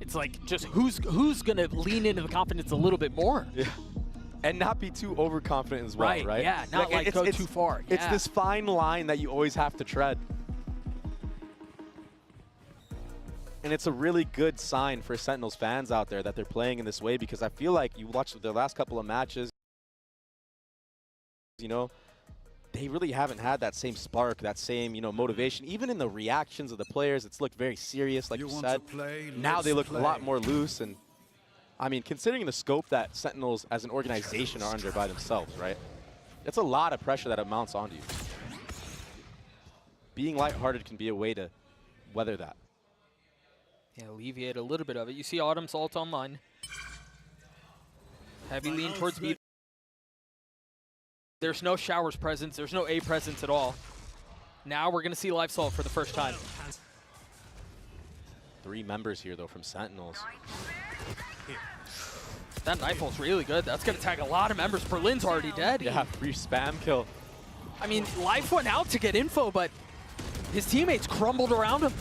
It's like just who's gonna lean into the confidence a little bit more. Yeah. And not be too overconfident as well, right? Yeah, not like go too far. It's this fine line that you always have to tread. And it's a really good sign for Sentinels fans out there that they're playing in this way, because I feel like you watched their last couple of matches, you know, they really haven't had that same spark, that same, you know, motivation. Even in the reactions of the players, it's looked very serious, like you said. Now they look a lot more loose. And I mean, considering the scope that Sentinels as an organization are under by themselves, right? It's a lot of pressure that amounts onto you. Being lighthearted can be a way to weather that. Yeah, alleviate a little bit of it. You see Autumn's ult online. Heavy lean towards B. There's no Showers presence. There's no A presence at all. Now we're going to see Live Salt for the first time. 3 members here, though, from Sentinels. That knife ult's really good. That's going to tag a lot of members. Berlin's already dead. Yeah, free spam kill. I mean, Life went out to get info, but his teammates crumbled around him.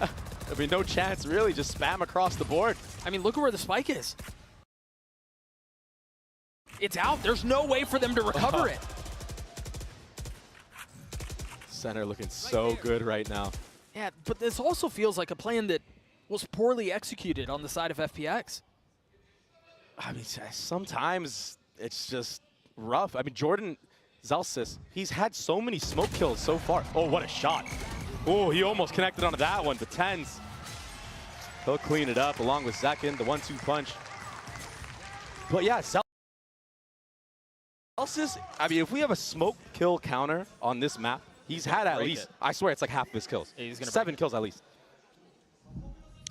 I mean, no chance, really. Just spam across the board. I mean, look at where the spike is. It's out. There's no way for them to recover it. Center looking so good right now. Yeah, but this also feels like a plan that was poorly executed on the side of FPX. I mean, sometimes it's just rough. I mean, Jordan Zelsis, he's had so many smoke kills so far. Oh, what a shot. Oh, he almost connected onto that one, but Tens, he'll clean it up along with Zekin, the 1-2 punch. But yeah, Zelsis, I mean, if we have a smoke kill counter on this map, he's had at least, I swear it's like half of his kills. Yeah, he's gonna 7 kills at least.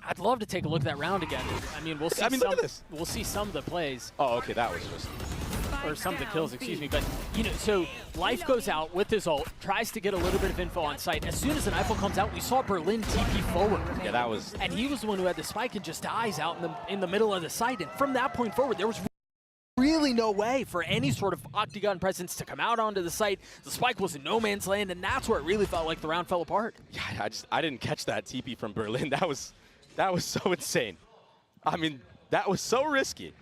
I'd love to take a look at that round again. I mean, we'll see. Look at this. We'll see some of the plays. Oh, okay, that was just. Or some of the kills, excuse me. But, you know, so Life goes out with his ult, tries to get a little bit of info on site. As soon as an rifle comes out, we saw Berlin TP forward. Yeah, that was. And he was the one who had the spike and just dies out in the middle of the site. And from that point forward, there was really no way for any sort of Octagon presence to come out onto the site. The spike was in no man's land, and that's where it really felt like the round fell apart. Yeah, I didn't catch that TP from Berlin. That was so insane. I mean, that was so risky.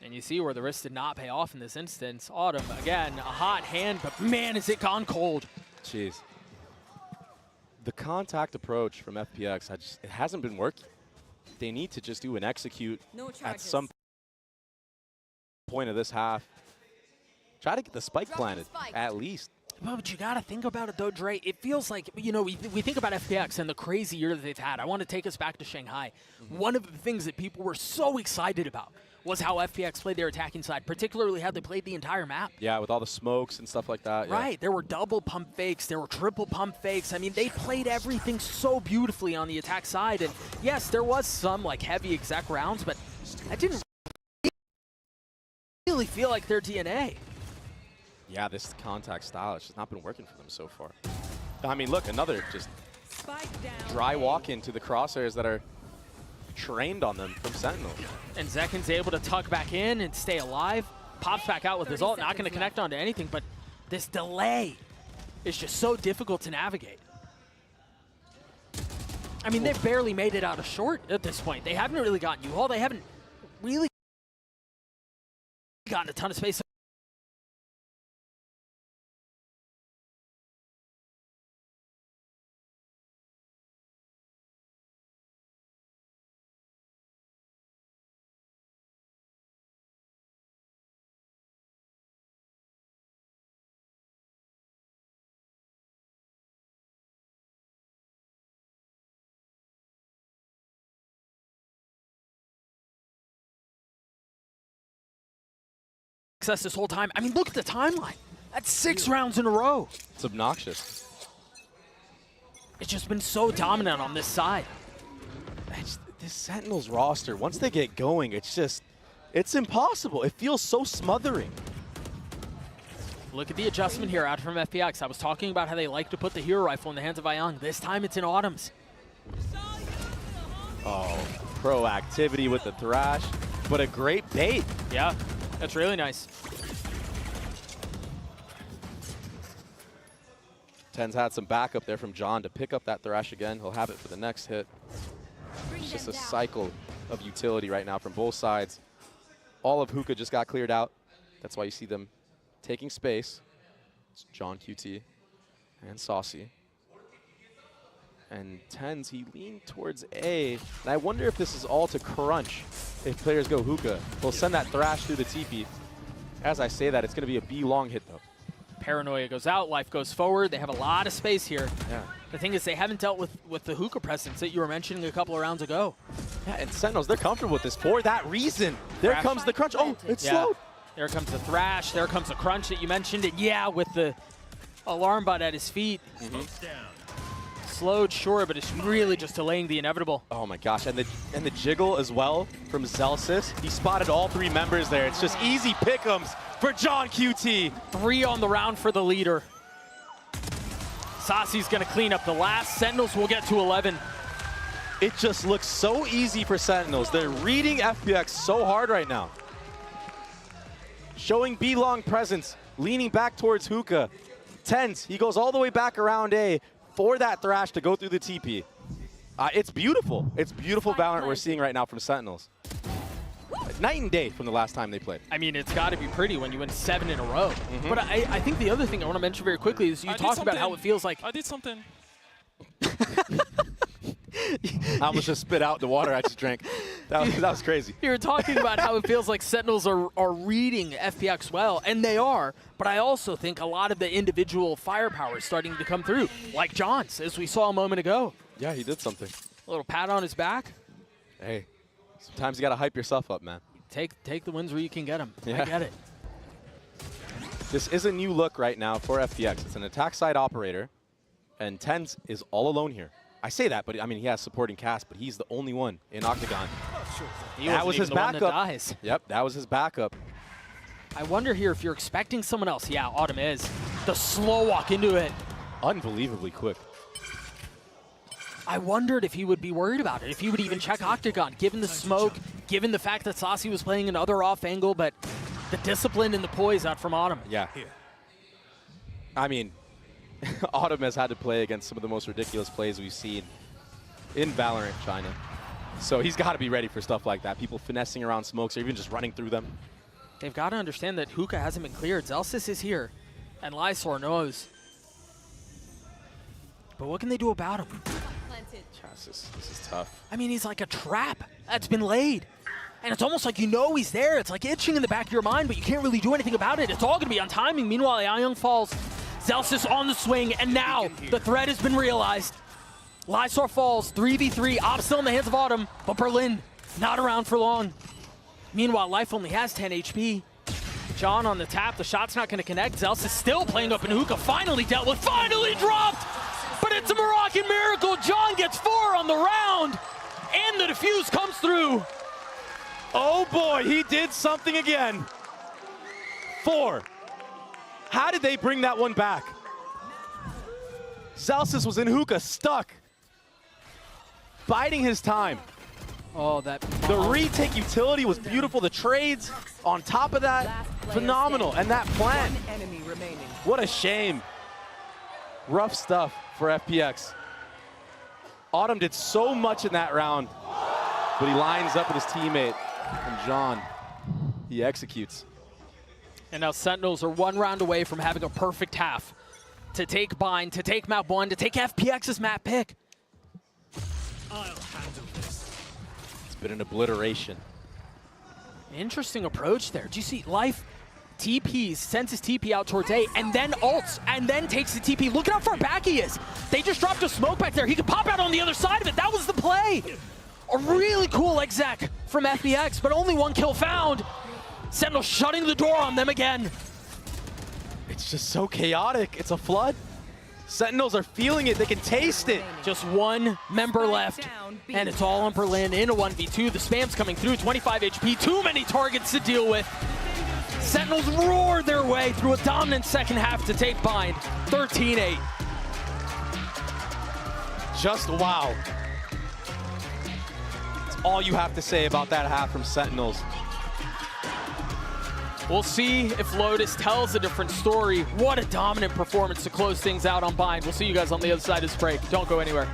And you see where the risk did not pay off in this instance. Autumn, again, a hot hand, but man, is it gone cold. Jeez. The contact approach from FPX, it hasn't been working. They need to just do an execute at some point of this half. Try to get the spike planted, at least. Well, but you got to think about it, though, Dre. It feels like, you know, we think about FPX and the crazy year that they've had. I want to take us back to Shanghai. One of the things that people were so excited about was how FPX played their attacking side, particularly how they played the entire map. Yeah, with all the smokes and stuff like that. Right. There were double pump fakes. There were triple pump fakes. I mean, they played everything so beautifully on the attack side. And, yes, there was some, like, heavy exec rounds, but that didn't really feel like their DNA. Yeah, this contact style has just not been working for them so far. I mean, look, another just dry walk into the crosshairs that are trained on them from Sentinel. And Zekin's able to tuck back in and stay alive. Pops back out with his ult, not going to connect onto anything, but this delay is just so difficult to navigate. I mean, they've barely made it out of short at this point. They haven't really gotten U-Haul. They haven't really gotten a ton of space. This whole time. I mean, look at the timeline. That's 6 rounds in a row. It's obnoxious. It's just been so dominant on this side. This Sentinels roster, once they get going, it's impossible. It feels so smothering. Look at the adjustment here out from FPX. I was talking about how they like to put the hero rifle in the hands of Ayang. This time it's in Autumn's. Oh, proactivity with the Thrash, but a great bait. Yeah. That's really nice. Ten's had some backup there from John to pick up that Thrash again. He'll have it for the next hit. It's just a cycle of utility right now from both sides. All of Hookah just got cleared out. That's why you see them taking space. It's John QT and Saucy. And Tens, he leaned towards A. And I wonder if this is all to crunch if players go Hookah. He'll send that Thrash through the TP. As I say that, it's going to be a B long hit, though. Paranoia goes out, Life goes forward. They have a lot of space here. Yeah. The thing is, they haven't dealt with the Hookah presence that you were mentioning a couple of rounds ago. Yeah, and Sentinels, they're comfortable with this for that reason. There comes the crunch. Oh, it's slowed. There comes the Thrash. There comes the crunch that you mentioned. And yeah, with the alarm bot at his feet. Slowed, sure, but it's really just delaying the inevitable. Oh my gosh, and the jiggle as well from Zelsis. He spotted all 3 members there. It's just easy pick'ems for John QT. 3 on the round for the leader. Saucy's gonna clean up the last. Sentinels will get to 11. It just looks so easy for Sentinels. They're reading FPX so hard right now. Showing B-long presence, leaning back towards Hookah. Tens, he goes all the way back around A for that Thrash to go through the TP. It's beautiful. It's beautiful Valorant we're seeing right now from Sentinels. Night and day from the last time they played. I mean, it's got to be pretty when you win 7 in a row. But I think the other thing I want to mention very quickly is you talked about how it feels like... I did something. I almost just spit out the water I just drank. That was crazy. You were talking about how it feels like Sentinels are reading FPX well, and they are, but I also think a lot of the individual firepower is starting to come through, like John's, as we saw a moment ago. Yeah, he did something. A little pat on his back. Hey, sometimes you got to hype yourself up, man. Take the wins where you can get them. Yeah. I get it. This is a new look right now for FPX. It's an attack side operator, and Tens is all alone here. I say that, but I mean, he has supporting cast, but he's the only one in Octagon. That was his backup. Yep, that was his backup. I wonder here if you're expecting someone else. Yeah, Autumn is. The slow walk into it. Unbelievably quick. I wondered if he would be worried about it, if he would even check Octagon, given the smoke, given the fact that Saucy was playing another off angle, but the discipline and the poise out from Autumn. Yeah. I mean, Autumn has had to play against some of the most ridiculous plays we've seen in Valorant China. So he's got to be ready for stuff like that. People finessing around smokes or even just running through them. They've got to understand that Hookah hasn't been cleared. Zelsis is here, and Lysor knows. But what can they do about him? This is tough. I mean, he's like a trap that's been laid. And it's almost like you know he's there. It's like itching in the back of your mind, but you can't really do anything about it. It's all going to be on timing. Meanwhile, Young falls. Zelsis on the swing, and now the threat has been realized. Lysor falls, 3v3, Op still in the hands of Autumn, but Berlin not around for long. Meanwhile, Life only has 10 HP. John on the tap, the shot's not gonna connect. Zelsis still playing up in Hookah, finally dealt with, finally dropped! But it's a Moroccan miracle, John gets 4 on the round, and the defuse comes through. Oh boy, he did something again. 4. How did they bring that one back? Zelsis was in Hookah, stuck. Biding his time. Oh, that... The retake utility was beautiful. The trades on top of that, phenomenal. And that plant, what a shame. Rough stuff for FPX. Autumn did so much in that round, but he lines up with his teammate. And John, he executes. And now Sentinels are 1 round away from having a perfect half to take Bind, to take map 1, to take FPX's map pick. I'll handle this. It's been an obliteration. Interesting approach there. Do you see Life TPs, sends his TP out towards A, and then ults, and then takes the TP. Look at how far back he is. They just dropped a smoke back there. He could pop out on the other side of it. That was the play. A really cool exec from FPX, but only 1 kill found. Sentinel shutting the door on them again. It's just so chaotic. It's a flood. Sentinels are feeling it. They can taste it. Just 1 member left, and it's all on Berlin in a 1v2. The spam's coming through, 25 HP, too many targets to deal with. Sentinels roar their way through a dominant second half to take Bind, 13-8. Just wow. That's all you have to say about that half from Sentinels. We'll see if Lotus tells a different story. What a dominant performance to close things out on Byte. We'll see you guys on the other side of this break. Don't go anywhere.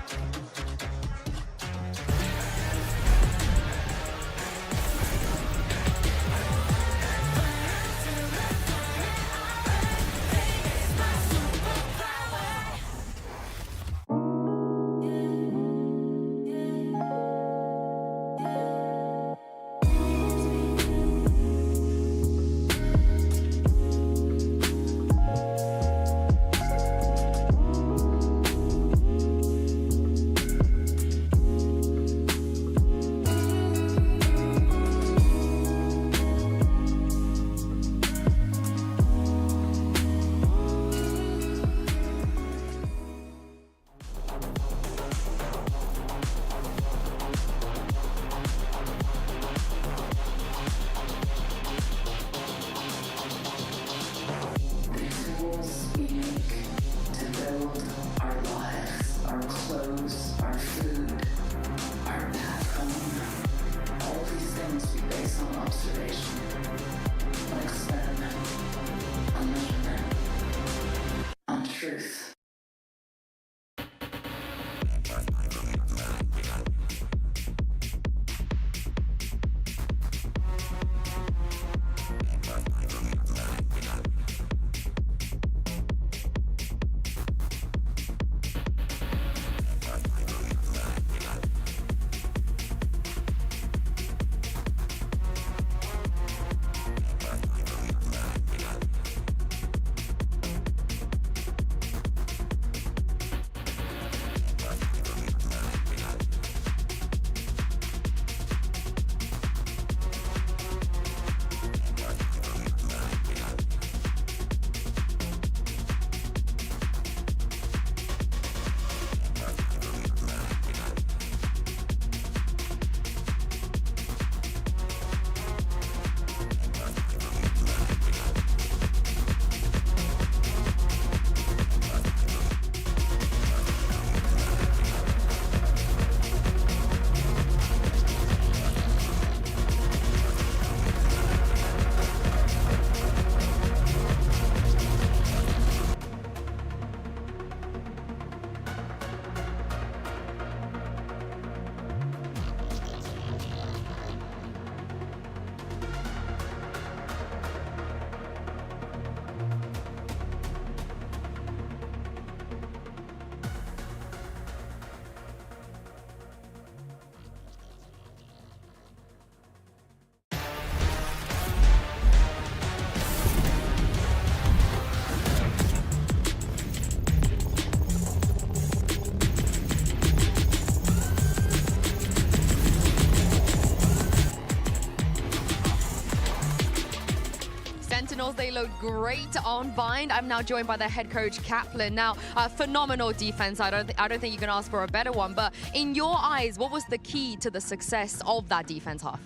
They look great on Byte. I'm now joined by their head coach, Kaplan. Now, phenomenal defense. I don't think you can ask for a better one. But in your eyes, what was the key to the success of that defense half?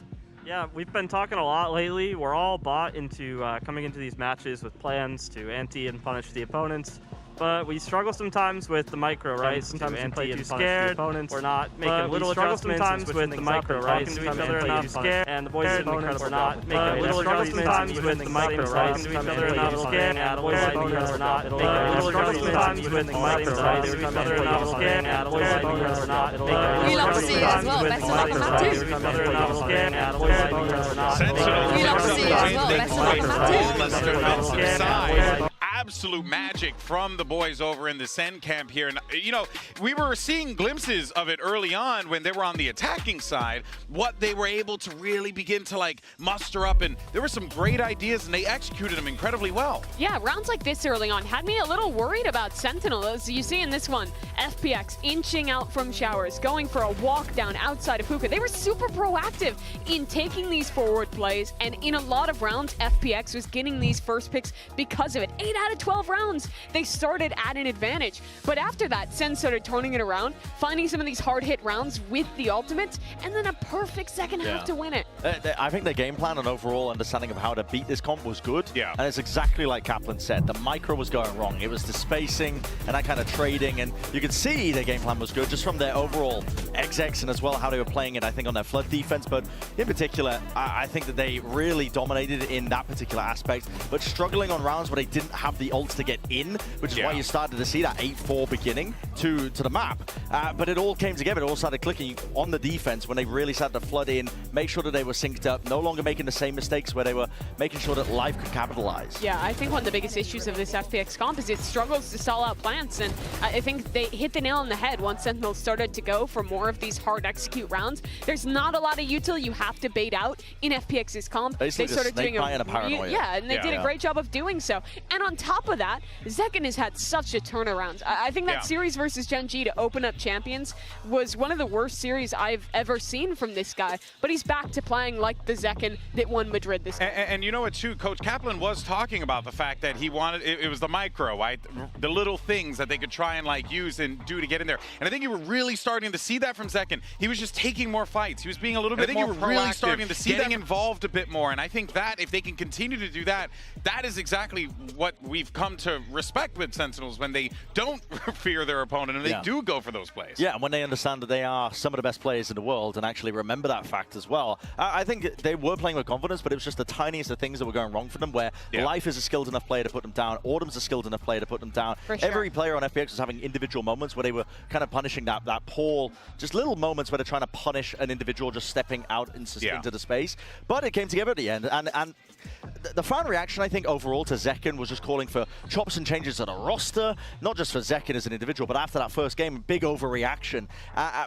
Yeah, we've been talking a lot lately. We're all bought into coming into these matches with plans to ante and punish the opponents. But we struggle sometimes with the micro, right? Sometimes we play too scared. We're not making little adjustments sometimes with the micro, right? Talking to each other enough, scared. And the boys and opponents are not making little adjustments sometimes with the micro, right? Talking to each other enough, scared. And the boys and opponents are not making little adjustments sometimes with the micro, right? Talking to each other enough, scared. And the boys and opponents are not making we love to see it as well. Best of luck on that too. We love to see it as well. Best of luck on that too. Absolute magic from the boys over in the Sen camp here. And, you know, we were seeing glimpses of it early on when they were on the attacking side, what they were able to really begin to, like, muster up. And there were some great ideas, and they executed them incredibly well. Yeah, rounds like this early on had me a little worried about Sentinel. As you see in this one, FPX inching out from showers, going for a walk down outside of Hookah. They were super proactive in taking these forward plays, and in a lot of rounds, FPX was getting these first picks because of it. 8 out of 12 rounds, they started at an advantage. But after that, Sen started turning it around, finding some of these hard-hit rounds with the ultimates, and then a perfect second half to win it. I think their game plan and overall understanding of how to beat this comp was good. Yeah. And it's exactly like Kaplan said. The micro was going wrong. It was the spacing and that kind of trading. And you could see their game plan was good just from their overall execs and as well how they were playing it, I think, on their flood defense. But in particular, I think that they really dominated in that particular aspect, but struggling on rounds where they didn't have the ults to get in, which is why you started to see that 8-4 beginning to the map. But it all came together. It all started clicking on the defense when they really started to flood in, make sure that they were synced up, no longer making the same mistakes where they were making sure that Life could capitalize. Yeah, I think one of the biggest issues of this FPX comp is it struggles to stall out plants, and I think they hit the nail on the head once Sentinels started to go for more of these hard execute rounds. There's not a lot of util you have to bait out in FPX's comp. Basically they started doing a paranoia. Yeah, and they did a great job of doing so. And on top of that, Zekken has had such a turnaround. I think that series versus Gen G to open up Champions was one of the worst series I've ever seen from this guy, but he's back to playing like the Zekken that won Madrid this time. And you know what, too? Coach Kaplan was talking about the fact that he wanted, it was the micro, right? The little things that they could try and like use and do to get in there. And I think you were really starting to see that from Zekken. He was just taking more fights. He was being a little bit more proactive. I think you were really starting to see getting involved a bit more. And I think that if they can continue to do that, that is exactly what we've come to respect with Sentinels, when they don't fear their opponent and they do go for those plays. Yeah, and when they understand that they are some of the best players in the world and actually remember that fact as well. I think they were playing with confidence, but it was just the tiniest of things that were going wrong for them, where Life is a skilled enough player to put them down, Autumn's a skilled enough player to put them down. Every player on FPX was having individual moments where they were kind of punishing that poor, just little moments where they're trying to punish an individual just stepping out into the space. But it came together at the end, and the fan reaction, I think, overall to Zekken was just calling for chops and changes to the roster, not just for Zekken as an individual, but after that first game, big overreaction.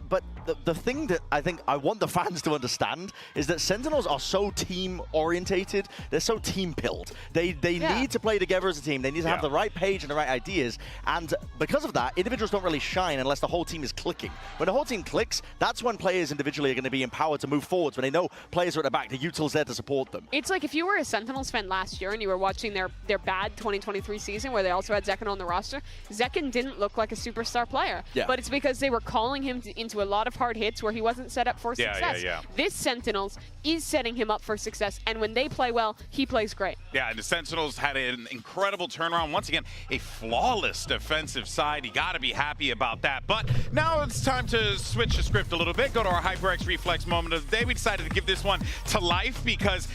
But the thing that I think I want the fans to understand is that Sentinels are so team-orientated, they're so team-pilled. They need to play together as a team, they need to have the right page and the right ideas, and because of that, individuals don't really shine unless the whole team is clicking. When the whole team clicks, that's when players individually are going to be empowered to move forwards, when they know players are at the back, the util's there to support them. It's like if you were a Sentinels fan last year and you were watching their bad 2023 season where they also had Zekken on the roster, Zekken didn't look like a superstar player. But it's because they were calling him into a lot of hard hits where he wasn't set up for success. This Sentinels is setting him up for success, and when they play well, he plays great. Yeah, and the Sentinels had an incredible turnaround. Once again, a flawless defensive side. You got to be happy about that. But now it's time to switch the script a little bit, go to our HyperX Reflex moment of the day. We decided to give this one to Life because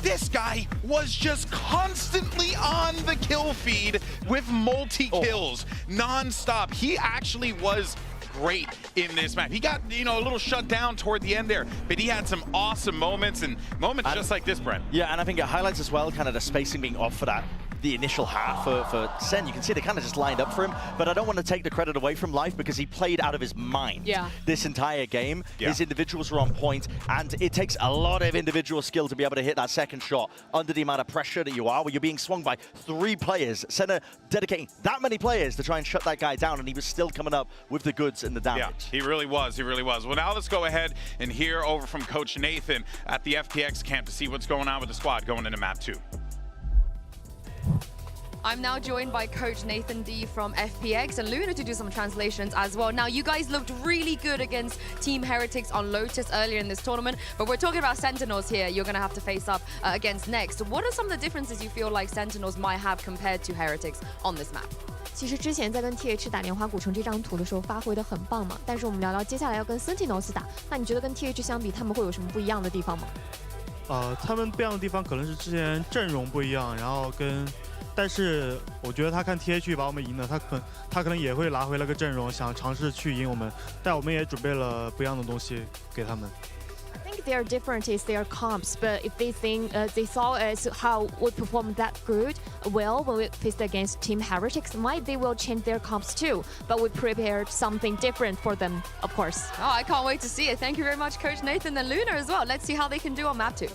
this guy was just constantly on the kill feed with multi-kills non-stop. He actually was great in this map. He got, a little shut down toward the end there, but he had some awesome moments and moments just like this, Brent. Yeah, and I think it highlights as well kind of the spacing being off for that. The initial half for Sen, you can see they kind of just lined up for him, but I don't want to take the credit away from Life because he played out of his mind this entire game. His individuals were on point, and it takes a lot of individual skill to be able to hit that second shot under the amount of pressure that you are, where you're being swung by 3 players. Senna dedicating that many players to try and shut that guy down, and he was still coming up with the goods and the damage. Yeah, he really was. He really was. Well, now let's go ahead and hear over from Coach Nathan at the FPX camp to see what's going on with the squad going into map 2. I'm now joined by Coach Nathan D from FPX and Luna to do some translations as well. Now, you guys looked really good against Team Heretics on Lotus earlier in this tournament, but we're talking about Sentinels here. You're going to have to face up against next. What are some of the differences you feel like Sentinels might have compared to Heretics on this map? 其实之前在跟 TH 打莲花古城这张图的时候发挥的很棒嘛，但是我们聊聊接下来要跟 Sentinels 打，那你觉得跟 TH 相比，他们会有什么不一样的地方吗？他们不一样的地方可能是之前阵容不一样，然后但是我觉得他看 TH 把我们赢了，他可能也会拿回了个阵容，想尝试去赢我们，但我们也准备了不一样的东西给他们。I think their difference is their comps, but if they think they saw as how we performed that good, well, when we faced against Team Heretics, might they will change their comps too. But we prepared something different for them, of course. Oh, I can't wait to see it. Thank you very much, Coach Nathan and Luna as well. Let's see how they can do on map 2.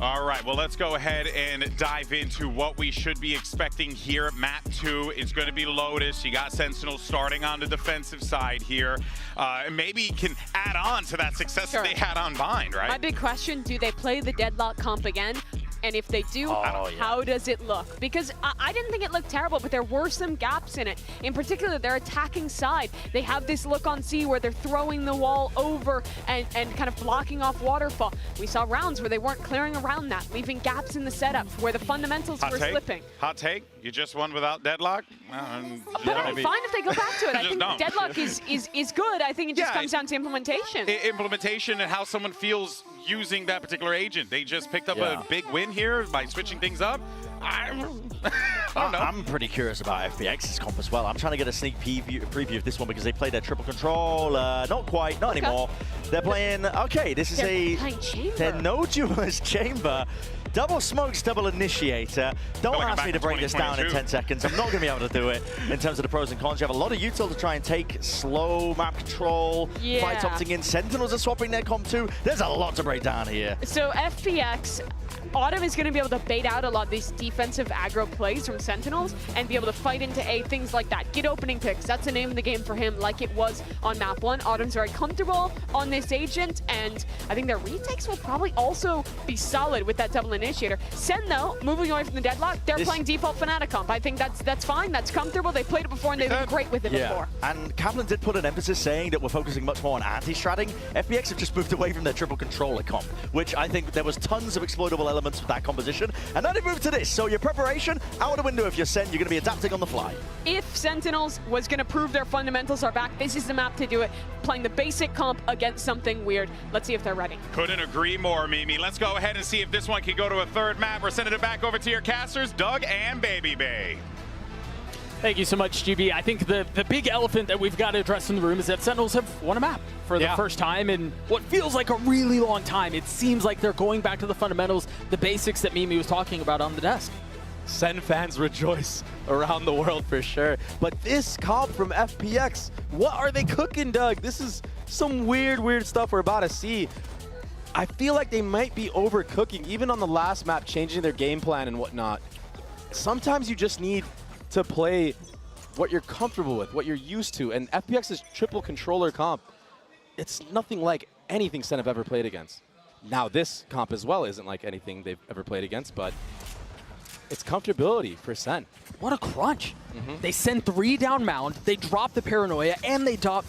All right, well, let's go ahead and dive into what we should be expecting here at map 2. It's going to be Lotus. You got Sentinel starting on the defensive side here. Maybe can add on to that success that they had on Bind, right? My big question, do they play the Deadlock comp again? And if they do, how does it look? Because I didn't think it looked terrible, but there were some gaps in it. In particular, their attacking side. They have this look on C where they're throwing the wall over and kind of blocking off waterfall. We saw rounds where they weren't clearing around that, leaving gaps in the setup where the fundamentals were slipping. Hot take? You just won without Deadlock? But I'm fine if they go back to it. I think Deadlock is good. I think it just comes down to implementation. Implementation and how someone feels using that particular agent. They just picked up a big win here by switching things up. I don't know. I'm pretty curious about FPX's comp as well. I'm trying to get a sneak preview of this one because they played their triple control. Not quite, not anymore. They're playing, this is they're no duelist chamber. Double smokes, double initiator. Don't ask me to break this down in 10 seconds. I'm not going to be able to do it in terms of the pros and cons. You have a lot of util to try and take slow map control. Fight opting in. Sentinels are swapping their comp too. There's a lot to break down here. So FPX, Autumn is going to be able to bait out a lot of these defensive aggro plays from Sentinels and be able to fight into A, things like that. Get opening picks. That's the name of the game for him, like it was on map 1. Autumn's very comfortable on this agent, and I think their retakes will probably also be solid with that double initiator. Sen, though, moving away from the Deadlock, they're playing default Fnatic comp. I think that's fine. That's comfortable. They played it before, and they've been great with it before. And Kaplan did put an emphasis saying that we're focusing much more on anti-stratting. FPX have just moved away from their triple controller comp, which I think there was tons of exploitable elements with that composition. And now they moved to this. So your preparation, out of the window if you're Sen, you're going to be adapting on the fly. If Sentinels was going to prove their fundamentals are back, this is the map to do it. Playing the basic comp against something weird. Let's see if they're ready. Couldn't agree more, Mimi. Let's go ahead and see if this one can go to a third map. We're sending it back over to your casters, Doug and Baby Bay. Thank you so much, GB. I think the big elephant that we've got to address in the room is that Sentinels have won a map for the first time in what feels like a really long time. It seems like they're going back to the fundamentals, the basics that Mimi was talking about on the desk. Sen fans rejoice around the world for sure. But this comp from FPX, what are they cooking, Doug? This is some weird stuff we're about to see. I feel like they might be overcooking, even on the last map, changing their game plan and whatnot. Sometimes you just need to play what you're comfortable with, what you're used to. And FPX's triple controller comp, it's nothing like anything Sen have ever played against. Now this comp as well isn't like anything they've ever played against, but it's comfortability for Sen. What a crunch. They send 3 down mound, they drop the paranoia, and they dump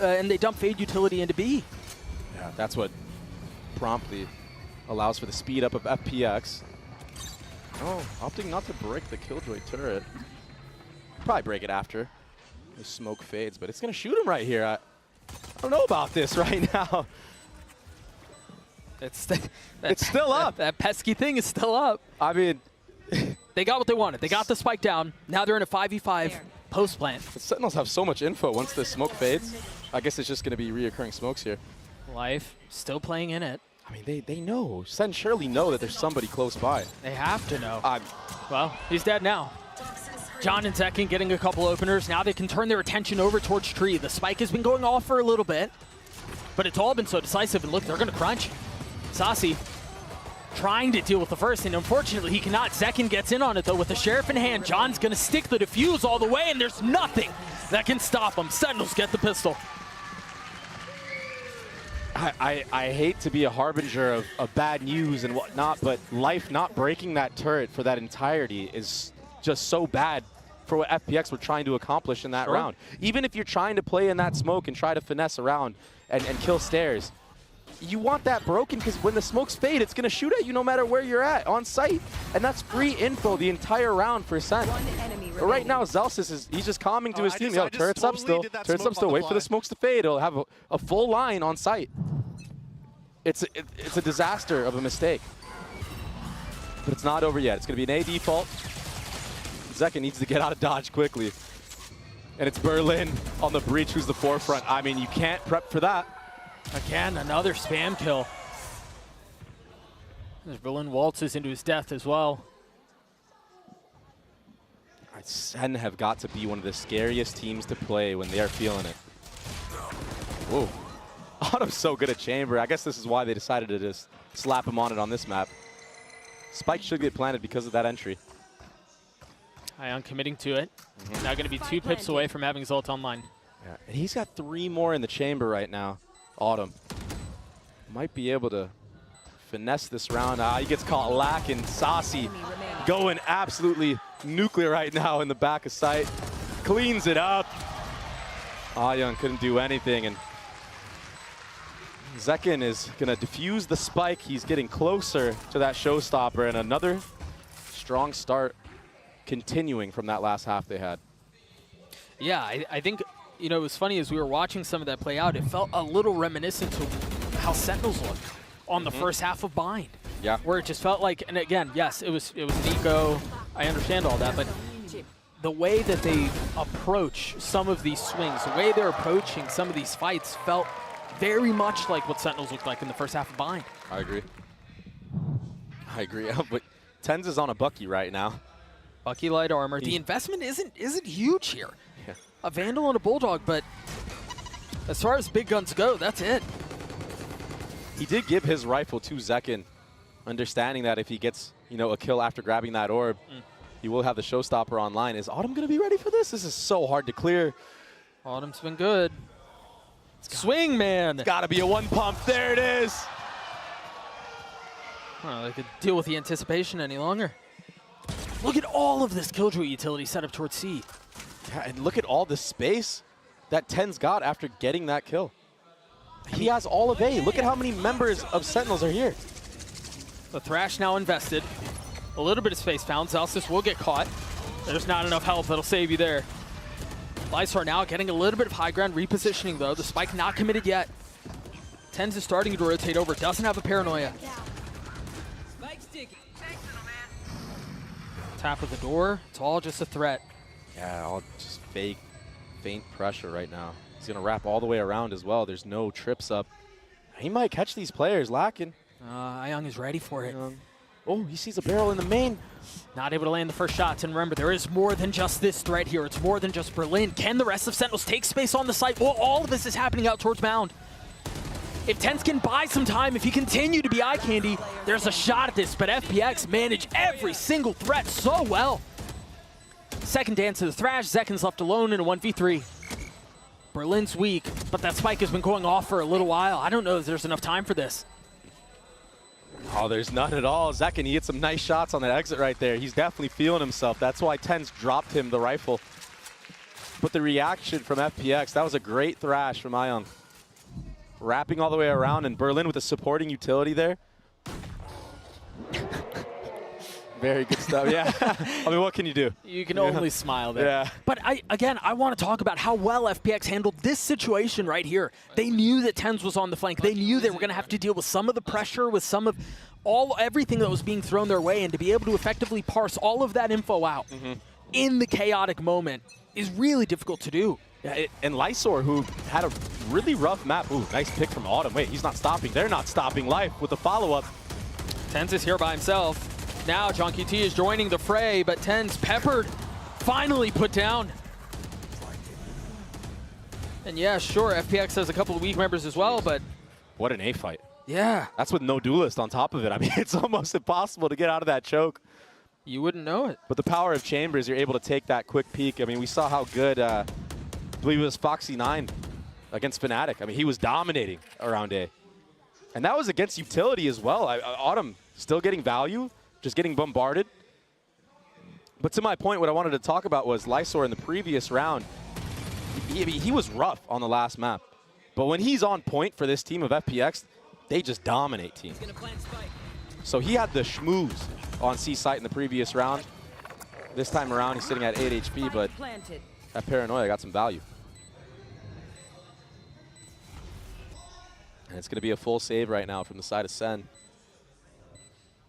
Fade utility into B. Yeah, that's what promptly allows for the speed up of FPX. Oh, opting not to break the Killjoy turret. Probably break it after the smoke fades, but it's going to shoot him right here. I don't know about this right now. It's still up. That pesky thing is still up. I mean, they got what they wanted. They got the spike down. Now they're in a 5v5 post plant. The Sentinels have so much info once the smoke fades. I guess it's just going to be reoccurring smokes here. Life still playing in it. I mean, they know. Sen surely know that there's somebody close by. They have to know. Well, he's dead now. John and Zekin getting a couple openers. Now they can turn their attention over towards Tree. The spike has been going off for a little bit, but it's all been so decisive. And look, they're going to crunch. Sasi trying to deal with the first, and unfortunately he cannot. Zekin gets in on it though with the Sheriff in hand. John's going to stick the defuse all the way, and there's nothing that can stop him. Sentinels get the pistol. I hate to be a harbinger of bad news and whatnot, but Life not breaking that turret for that entirety is just so bad for what FPX were trying to accomplish in that round. Even if you're trying to play in that smoke and try to finesse around and kill stairs, you want that broken because when the smokes fade, it's going to shoot at you no matter where you're at on site. And that's free info the entire round for Sen. But right now, Zelsis he's just calming to his team. Yo, turret's up still. Turret's up still. Wait for the smokes to fade. It'll have a full line on site. It's a disaster of a mistake. But it's not over yet. It's going to be an A default. Zekin needs to get out of dodge quickly. And it's Berlin on the breach who's the forefront. I mean, you can't prep for that. Again, another spam kill. As Berlin waltzes into his death as well. Sen have got to be one of the scariest teams to play when they are feeling it. Whoa. Autumn's so good at chamber. I guess this is why they decided to just slap him on it on this map. Spike should get planted because of that entry. Ion committing to it. Now going to be 2 pips away from having his ult online. Yeah, and he's got 3 more in the chamber right now. Autumn might be able to finesse this round. He gets caught lacking. Saucy going absolutely nuclear right now in the back of sight. Cleans it up. Ion couldn't do anything, and Zekin is going to defuse the spike. He's getting closer to that showstopper, and another strong start continuing from that last half they had. Yeah, I think, you know, it was funny as we were watching some of that play out, it felt a little reminiscent to how Sentinels looked on the first half of Bind. Yeah. Where it just felt like, and again, yes, it was Nico, I understand all that, but the way that they approach some of these swings, the way they're approaching some of these fights felt very much like what Sentinels looked like in the first half of Bind. I agree. But Tens is on a Bucky right now. Bucky light armor. The investment isn't huge here. Yeah. A Vandal and a Bulldog, but as far as big guns go, that's it. He did give his rifle to Zekin, understanding that if he gets, you know, a kill after grabbing that orb, he will have the showstopper online. Is Autumn going to be ready for this? This is so hard to clear. Autumn's been good. Swing, man. It's got to be a 1 pump. There it is. Well, they could deal with the anticipation any longer. Look at all of this Killjoy utility set up towards C. Yeah, and look at all the space that Tens got after getting that kill. He has all of A. Look at how many members of Sentinels are here. The Thrash now invested. A little bit of space found. Zalsis will get caught. There's not enough help that'll save you there. Lysar now getting a little bit of high ground repositioning, though. The spike not committed yet. Tens is starting to rotate over. Doesn't have a paranoia. Tap of the door. It's all just a threat. Yeah, all just fake, faint pressure right now. He's going to wrap all the way around as well. There's no trips up. He might catch these players lacking. Ayang is ready for it. Oh, he sees a barrel in the main. Not able to land the first shots. And remember, there is more than just this threat here. It's more than just Berlin. Can the rest of Sentinels take space on the site? Well, all of this is happening out towards Mound. If Tens can buy some time, if he continue to be eye candy, there's a shot at this, but FPX manage every single threat so well. Second dance to the Thrash, Zekin's left alone in a 1v3. Berlin's weak, but that spike has been going off for a little while. I don't know if there's enough time for this. Oh, there's none at all. Zekin, he hit some nice shots on that exit right there. He's definitely feeling himself. That's why Tens dropped him the rifle. But the reaction from FPX, that was a great Thrash from Ion. Wrapping all the way around, and Berlin with a supporting utility there. Very good stuff, yeah. I mean, what can you do? You can only smile there. Yeah. But again, I want to talk about how well FPX handled this situation right here. They knew that Tens was on the flank. They knew they were going to have to deal with some of the pressure, with some of everything that was being thrown their way, and to be able to effectively parse all of that info out in the chaotic moment is really difficult to do. Yeah, and Lysor, who had a really rough map. Ooh, nice pick from Autumn. Wait, he's not stopping. They're not stopping Life with the follow-up. Tens is here by himself. Now John QT is joining the fray, but Tens peppered, finally put down. And yeah, sure, FPX has a couple of weak members as well, but... What an A fight. Yeah. That's with no duelist on top of it. I mean, it's almost impossible to get out of that choke. You wouldn't know it. But the power of Chambers, you're able to take that quick peek. I mean, we saw how good... I believe it was Foxy9 against Fnatic. I mean, he was dominating around A. And that was against utility as well. Autumn still getting value, just getting bombarded. But to my point, what I wanted to talk about was Lysor in the previous round. He was rough on the last map. But when he's on point for this team of FPX, they just dominate team. So he had the schmooze on C site in the previous round. This time around, he's sitting at 8 HP, but that paranoia got some value. And it's going to be a full save right now from the side of Sen.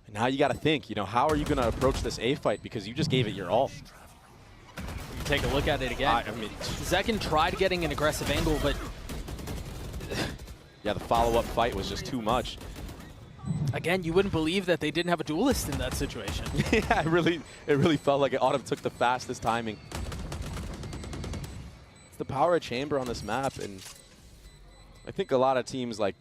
And now you got to think, you know, how are you going to approach this A fight? Because you just gave it your all. Take a look at it again. I mean, Zekin tried getting an aggressive angle, but... yeah, the follow-up fight was just too much. Again, you wouldn't believe that they didn't have a duelist in that situation. Yeah, it really felt like Autumn took the fastest timing. It's the power of Chamber on this map, and I think a lot of teams are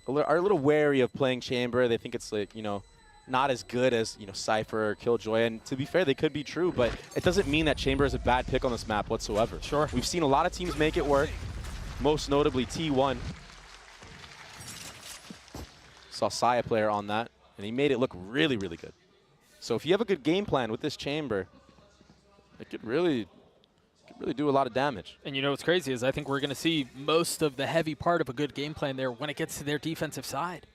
a little wary of playing Chamber. They think it's like, you know, not as good as, you know, Cypher or Killjoy. And to be fair, they could be true, but it doesn't mean that Chamber is a bad pick on this map whatsoever. Sure. We've seen a lot of teams make it work, most notably T1. Saw Saya player on that, and he made it look really, really good. So if you have a good game plan with this Chamber, it could really do a lot of damage. And you know what's crazy is I think we're going to see most of the heavy part of a good game plan there when it gets to their defensive side.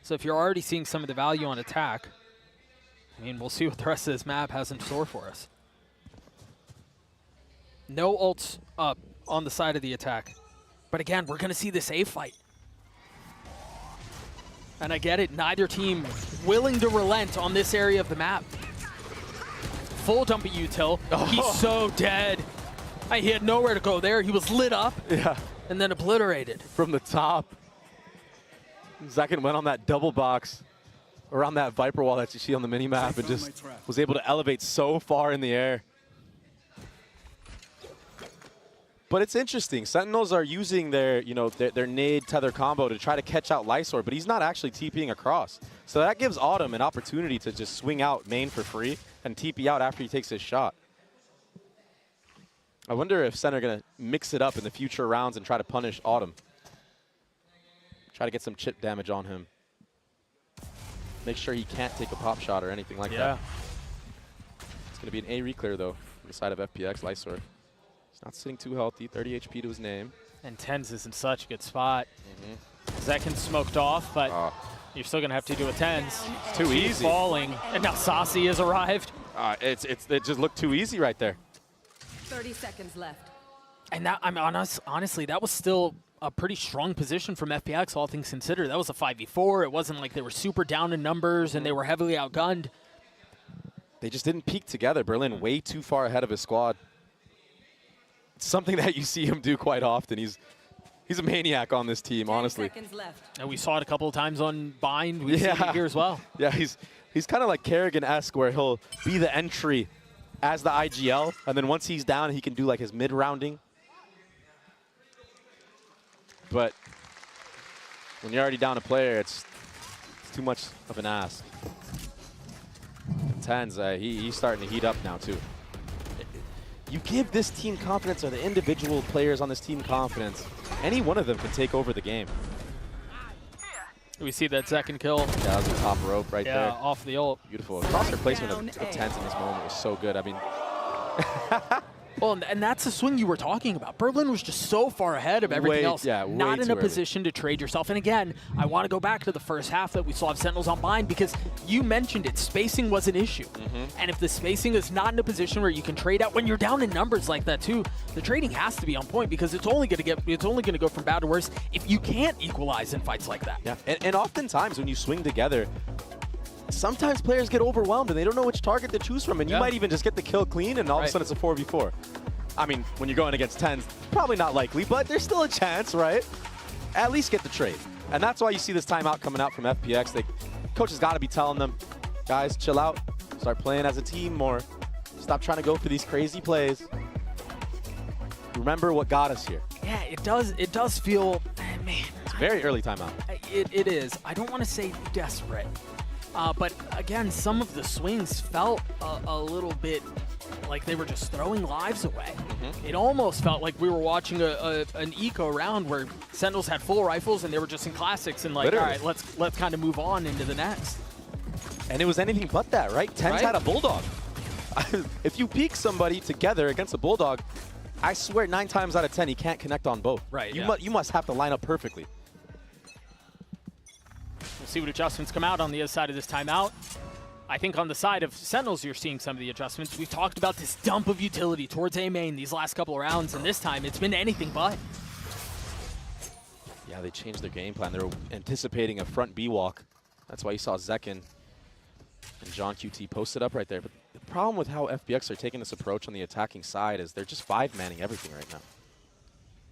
So if you're already seeing some of the value on attack, I mean, we'll see what the rest of this map has in store for us. No ults up on the side of the attack. But again, we're going to see this A fight. And I get it, neither team willing to relent on this area of the map. Full dump of util. He's so dead. He had nowhere to go there. He was lit up and then obliterated. From the top. Zekin went on that double box around that Viper wall that you see on the minimap and just was able to elevate so far in the air. But it's interesting. Sentinels are using their, you know, their nade tether combo to try to catch out Lysor, but he's not actually TPing across. So that gives Autumn an opportunity to just swing out main for free and TP out after he takes his shot. I wonder if Sen are going to mix it up in the future rounds and try to punish Autumn. Try to get some chip damage on him. Make sure he can't take a pop shot or anything like that. It's going to be an A reclear, though, from the side of FPX. Lysor. He's not sitting too healthy. 30 HP to his name. And Tens is in such a good spot. Zekin smoked off, but you're still going to have to do a Tens. It's too easy. Falling. And now Saucy has arrived. It just looked too easy right there. 30 seconds left. And that, I mean, honestly, that was still a pretty strong position from FPX, all things considered. That was a 5v4. It wasn't like they were super down in numbers and they were heavily outgunned. They just didn't peak together. Berlin way too far ahead of his squad. It's something that you see him do quite often. He's a maniac on this team, honestly. And we saw it a couple of times on Bind. We've seen it here as well. Yeah, he's kind of like Kerrigan-esque, where he'll be the entry as the IGL, and then once he's down, he can do like his mid-rounding. But when you're already down a player, it's too much of an ask. Tens, he's starting to heat up now, too. You give this team confidence, or the individual players on this team confidence, any one of them can take over the game. We see that second kill. Yeah, that was the top rope right there. Yeah, off the ult. Beautiful. Crosshair placement of Tens in this moment was so good. I mean... Well, and that's the swing you were talking about. Berlin was just so far ahead of everything else. Yeah, not in a early. position to trade yourself. And again, I want to go back to the first half that we saw of Sentinels on Bind, because you mentioned it. Spacing was an issue. And if the spacing is not in a position where you can trade out, when you're down in numbers like that too, the trading has to be on point, because it's only going to go from bad to worse if you can't equalize in fights like that. Yeah, and oftentimes when you swing together, sometimes players get overwhelmed and they don't know which target to choose from, and you might even just get the kill clean, and all of a sudden it's a 4v4. I mean, when you're going against Tens, probably not likely, but there's still a chance, right? At least get the trade. And that's why you see this timeout coming out from FPX. Coach has got to be telling them, guys, chill out. Start playing as a team more. Stop trying to go for these crazy plays. Remember what got us here. Yeah, it does feel, man. It's a very early timeout. It is. I don't want to say desperate. But again, some of the swings felt a little bit like they were just throwing lives away. It almost felt like we were watching an eco round where Sentinels had full rifles and they were just in classics and like, all right, let's kind of move on into the next. And it was anything but that, right? Tens had a Bulldog. If you peek somebody together against a Bulldog, I swear 9 times out of 10 he can't connect on both. Right. You must have to line up perfectly. We'll see what adjustments come out on the other side of this timeout. I think on the side of Sentinels, you're seeing some of the adjustments. We've talked about this dump of utility towards A main these last couple of rounds, and this time it's been anything but. Yeah, they changed their game plan. They were anticipating a front B walk. That's why you saw Zekin and John QT posted up right there. But the problem with how FPX are taking this approach on the attacking side is they're just 5-manning everything right now.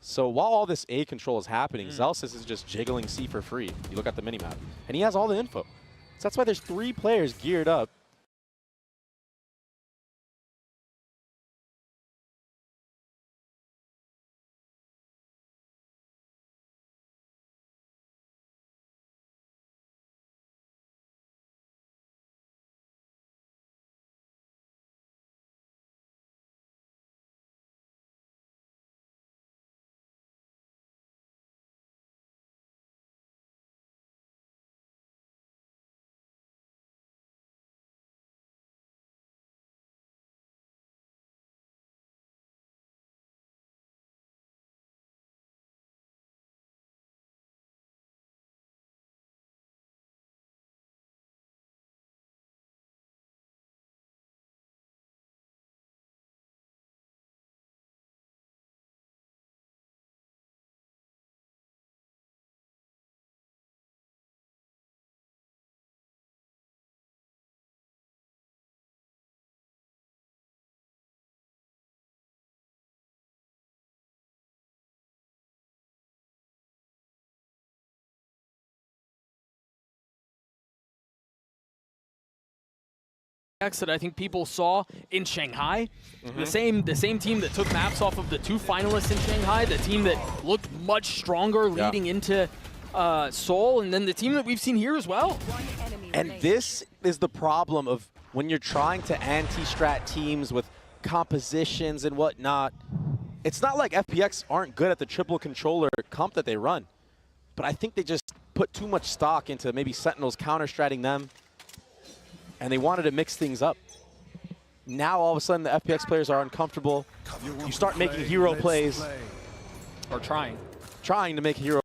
So while all this A control is happening, Zelsis is just jiggling C for free. You look at the minimap, and he has all the info. So that's why there's 3 players geared up that I think people saw in Shanghai. The same team that took maps off of the 2 finalists in Shanghai, the team that looked much stronger leading into Seoul, and then the team that we've seen here as well. And this is the problem of when you're trying to anti-strat teams with compositions and whatnot. It's not like FPX aren't good at the triple controller comp that they run, but I think they just put too much stock into maybe Sentinels counter-stratting them, and they wanted to mix things up. Now all of a sudden the FPX players are uncomfortable. You start making hero plays. Or trying to make hero.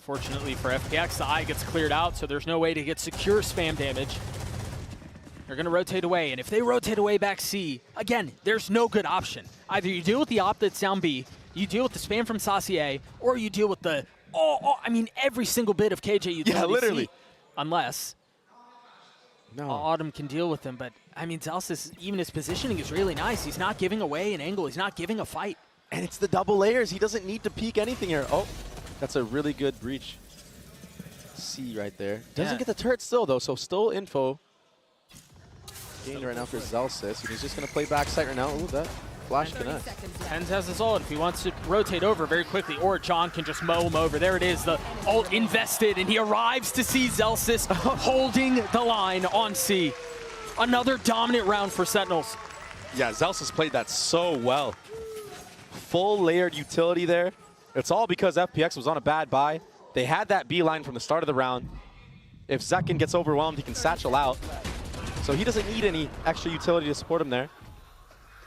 Fortunately for FPX, the eye gets cleared out, so there's no way to get secure spam damage. They're going to rotate away, and if they rotate away back C, again, there's no good option. Either you deal with the op that's down B, you deal with the spam from Saucy A, or you deal with the, I mean, every single bit of KJ utility. Yeah, literally. C, unless no. Autumn can deal with them. But, I mean, Zalsis, even his positioning is really nice. He's not giving away an angle. He's not giving a fight. And it's the double layers. He doesn't need to peek anything here. Oh, that's a really good breach. C right there. Doesn't get the turret still, though, so still info. Gained right now for Zalsis, and he's just going to play backside right now. Ooh, that flash connect. Tens has his ult if he wants to rotate over very quickly, or John can just mow him over. There it is, the ult invested, and he arrives to see Zalsis holding the line on C. Another dominant round for Sentinels. Yeah, Zalsis played that so well. Full layered utility there. It's all because FPX was on a bad buy. They had that B line from the start of the round. If Zekin gets overwhelmed, he can satchel out. So he doesn't need any extra utility to support him there.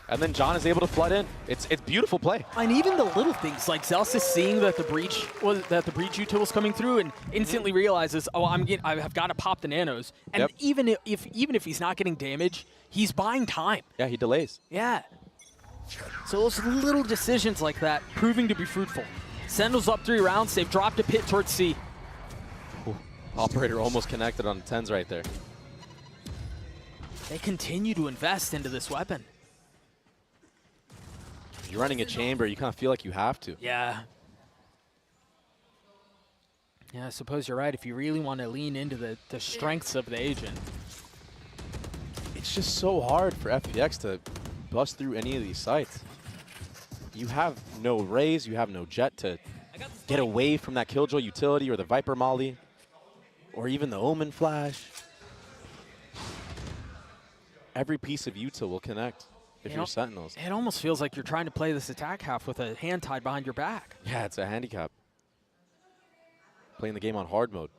And then John is able to flood in. It's beautiful play. And even the little things, like Zalsis seeing that the breach util was coming through and instantly realizes, oh, I've got to pop the nanos. And even if he's not getting damage, he's buying time. Yeah, he delays. Yeah. So those little decisions like that proving to be fruitful. Sentinels up 3 rounds. They've dropped a pit towards C. Ooh. Operator almost connected on the 10s right there. They continue to invest into this weapon. If you're running a chamber, you kind of feel like you have to. Yeah. Yeah, I suppose you're right. If you really want to lean into the strengths of the agent. It's just so hard for FPX to bust through any of these sites. You have no Raze, you have no Jet to get away from that Killjoy utility or the Viper Molly or even the Omen Flash. Every piece of util will connect if you're Sentinels. It almost feels like you're trying to play this attack half with a hand tied behind your back. Yeah, it's a handicap. Playing the game on hard mode.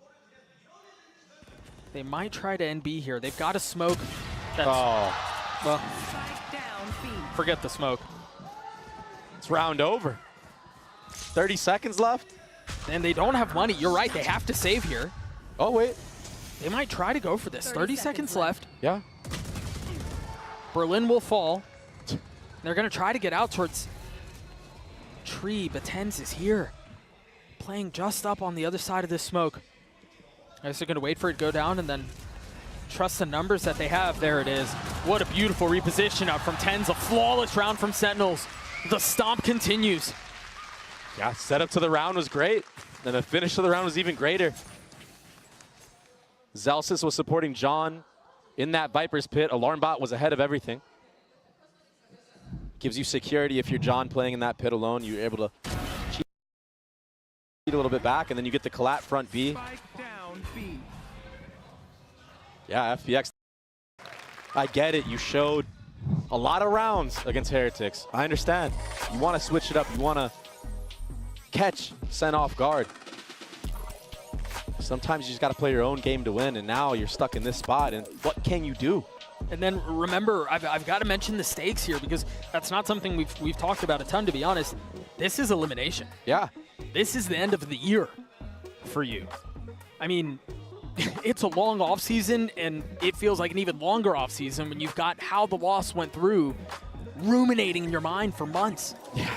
They might try to NB here. They've got a smoke. That's, well, forget the smoke. It's round over. 30 seconds left. And they don't have money. You're right. They have to save here. Oh, wait. They might try to go for this. 30 seconds left. Yeah. Berlin will fall. They're going to try to get out towards Tree, but Tens is here. Playing just up on the other side of this smoke. I guess they're going to wait for it to go down and then trust the numbers that they have. There it is. What a beautiful reposition up from Tens. A flawless round from Sentinels. The stomp continues. Yeah, setup to the round was great. And the finish of the round was even greater. Zalsis was supporting John in that Viper's pit. Alarmbot was ahead of everything. Gives you security if you're John playing in that pit alone. You're able to cheat a little bit back, and then you get the collat front B. Yeah, FPX. I get it. You showed a lot of rounds against Heretics. I understand. You want to switch it up. You want to catch, send off guard. Sometimes you just got to play your own game to win, and now you're stuck in this spot, and what can you do? And then remember, I've got to mention the stakes here because that's not something we've talked about a ton, to be honest. This is elimination. Yeah. This is the end of the year for you. I mean, it's a long offseason, and it feels like an even longer offseason when you've got how the loss went through ruminating in your mind for months. Yeah.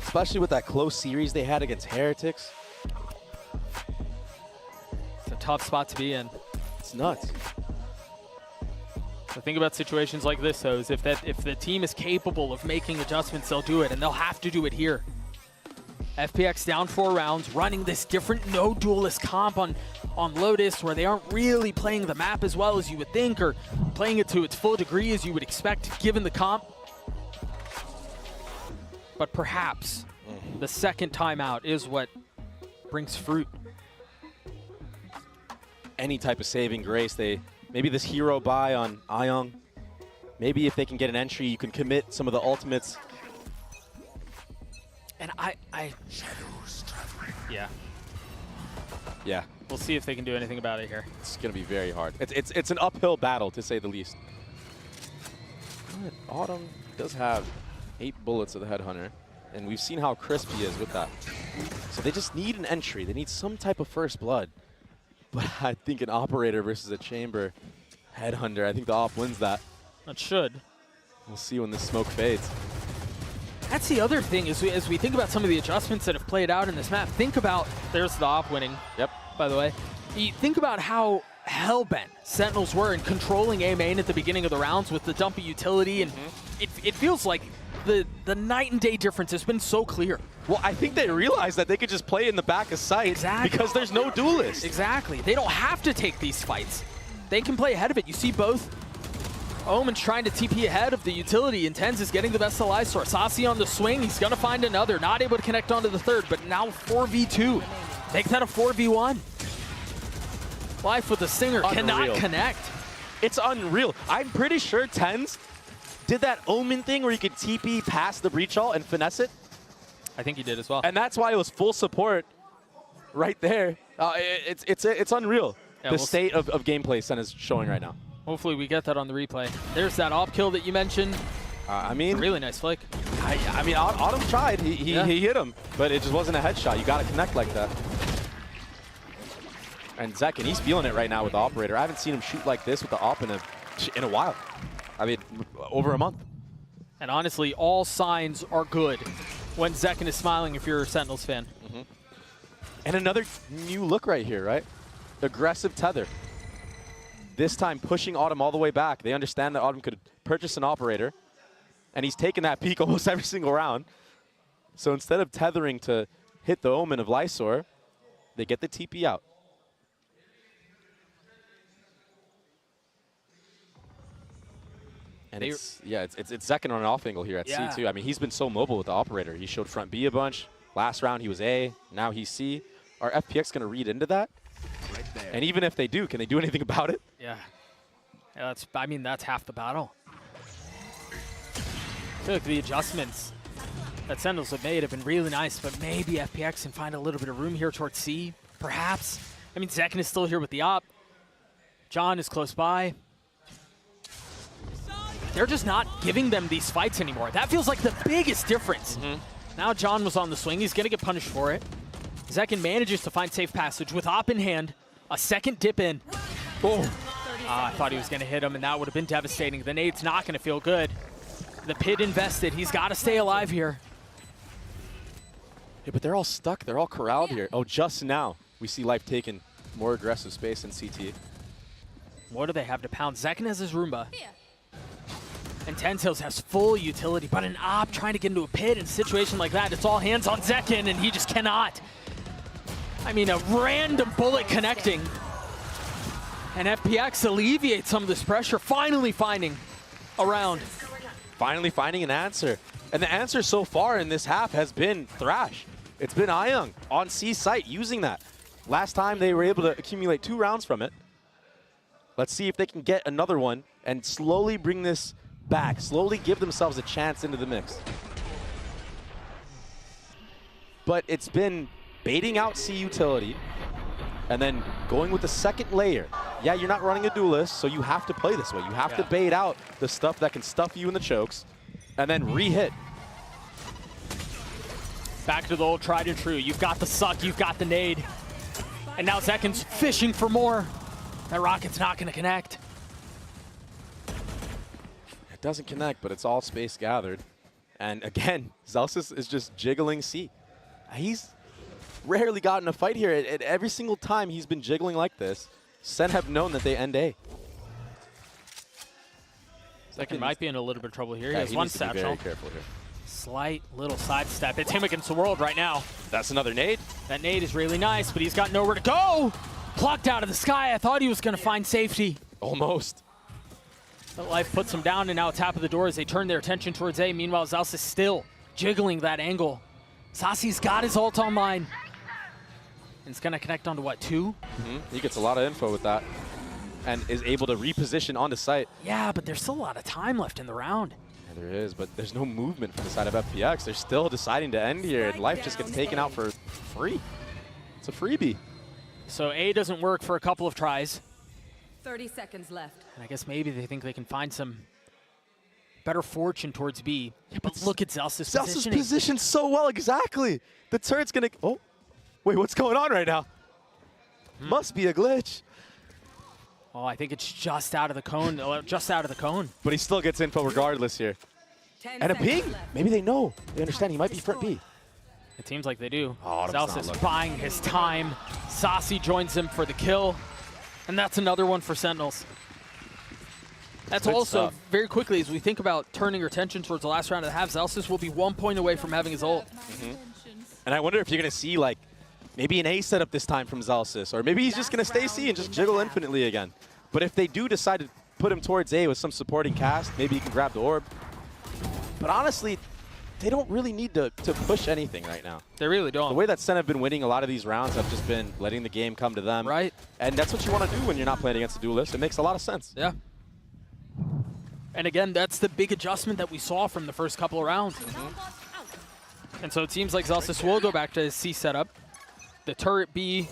especially with that close series they had against Heretics. It's a tough spot to be in. It's nuts. The thing about situations like this, though, is if the team is capable of making adjustments, they'll do it, and they'll have to do it here. FPX down 4 rounds, running this different no-duelist comp on Lotus, where they aren't really playing the map as well as you would think, or playing it to its full degree as you would expect, given the comp. But perhaps the second timeout is what brings fruit. Any type of saving grace. Maybe this hero buy on Ayong. Maybe if they can get an entry, you can commit some of the ultimates. And yeah. Yeah. We'll see if they can do anything about it here. It's going to be very hard. It's an uphill battle, to say the least. But Autumn does have 8 bullets of the Headhunter, and we've seen how crisp he is with that. So they just need an entry. They need some type of first blood. But I think an Operator versus a Chamber Headhunter, I think the Op wins that. That should. We'll see when this smoke fades. That's the other thing, as we think about some of the adjustments that have played out in this map. Think about, there's the Op winning. Yep. By the way. You think about how hell-bent Sentinels were in controlling A main at the beginning of the rounds with the dumpy utility, and it feels like the night and day difference has been so clear. Well, I think they realized that they could just play in the back of sight because there's no duelist. Exactly. They don't have to take these fights. They can play ahead of it. You see both Omen's trying to TP ahead of the utility, and Tens is getting the best of Lysor. Sasi on the swing, he's gonna find another. Not able to connect onto the third, but now 4v2. Make that a 4v1. Life with the Stinger cannot connect. It's unreal. I'm pretty sure Tens did that Omen thing where you could TP past the breach all and finesse it. I think he did as well. And that's why it was full support right there. It's unreal, yeah, the state of gameplay Sen is showing right now. Hopefully we get that on the replay. There's that op kill that you mentioned. I mean, really nice flick. I mean, Autumn tried. He hit him, but it just wasn't a headshot. You got to connect like that. And Zekin, he's feeling it right now with the Operator. I haven't seen him shoot like this with the Op in a while. I mean, over a month. And honestly, all signs are good when Zekin is smiling if you're a Sentinels fan. And another new look right here, right? Aggressive tether. This time pushing Autumn all the way back. They understand that Autumn could purchase an Operator, and he's taken that peek almost every single round. So instead of tethering to hit the Omen of Lysor, they get the TP out. And it's Zekin on an off angle here at C too. I mean, he's been so mobile with the Operator. He showed front B a bunch. Last round he was A, now he's C. Are FPX going to read into that? Right there. And even if they do, can they do anything about it? Yeah. I mean, that's half the battle. I feel like the adjustments that Sentinels have made have been really nice, but maybe FPX can find a little bit of room here towards C, perhaps. I mean, Zekin is still here with the op. John is close by. They're just not giving them these fights anymore. That feels like the biggest difference. Now John was on the swing. He's going to get punished for it. Zekin manages to find safe passage with op in hand. A second dip in. Boom. I thought he was going to hit him, and that would have been devastating. The nade's not going to feel good. The pit invested. He's got to stay alive here. Yeah, but they're all stuck. They're all corralled here. Oh, just now we see Life taking more aggressive space in CT. What do they have to pound? Zekin has his Roomba. And Tensils has full utility, but an op trying to get into a pit in a situation like that, it's all hands on Zekin, and he just cannot. I mean, a random bullet connecting. And FPX alleviates some of this pressure, finally finding a round. Finally finding an answer. And the answer so far in this half has been Thrash. It's been Ayong on C site using that. Last time they were able to accumulate 2 rounds from it. Let's see if they can get another one and slowly bring this back, slowly give themselves a chance into the mix. But it's been baiting out C utility and then going with the second layer. Yeah, you're not running a duelist, so you have to play this way. You have to bait out the stuff that can stuff you in the chokes and then re-hit. Back to the old tried and true. You've got the suck, you've got the nade. And now Zekin's fishing for more. That rocket's not going to connect. It doesn't connect, but it's all space gathered. And again, Zellsis is just jiggling C. He's rarely gotten a fight here. At every single time he's been jiggling like this, Sen have known that they end A. Second might be in a little bit of trouble here. He Yeah, has he one needs to be satchel. very careful here. Slight little sidestep. It's him against the world right now. That's another nade. That nade is really nice, but he's got nowhere to go. Plucked out of the sky. I thought he was going to find safety. Almost. But life puts him down, and now tap of the door as they turn their attention towards A. Meanwhile, Zellsis still jiggling that angle. Sasi's got his ult online. And it's going to connect onto what, 2? He gets a lot of info with that and is able to reposition onto site. Yeah, but there's still a lot of time left in the round. Yeah, there is, but there's no movement from the side of FPX. They're still deciding to end here, and life just gets taken out for free. It's a freebie. So A doesn't work for a couple of tries. 30 seconds left. And I guess maybe they think they can find some better fortune towards B. Yeah, but look at Zellsis' positioning. positioned so well, exactly. The turret's gonna, oh, wait, what's going on right now? Must be a glitch. Oh, I think it's just out of the cone, just out of the cone. But he still gets info regardless here. 10 And a seconds ping. left. Maybe they know. They understand he might be front B. It seems like they do. Oh, Autumn's not Zellsis looking. buying his time. Sasi joins him for the kill. And that's another one for Sentinels. That's Good also, stuff. very quickly, as we think about turning our attention towards the last round of the half, Zellsis will be 1 point away from having his ult. And I wonder if you're going to see, like, maybe an A setup this time from Zellsis, or maybe he's just going to stay C and just jiggle infinitely again. But if they do decide to put him towards A with some supporting cast, maybe he can grab the orb. But honestly, they don't really need to push anything right now. They really don't. The way that Sen have been winning a lot of these rounds have just been letting the game come to them. Right. And that's what you want to do when you're not playing against a duelist. It makes a lot of sense. Yeah. And again, that's the big adjustment that we saw from the first couple of rounds. And so it seems like Zellsis will go back to his C setup. The turret B,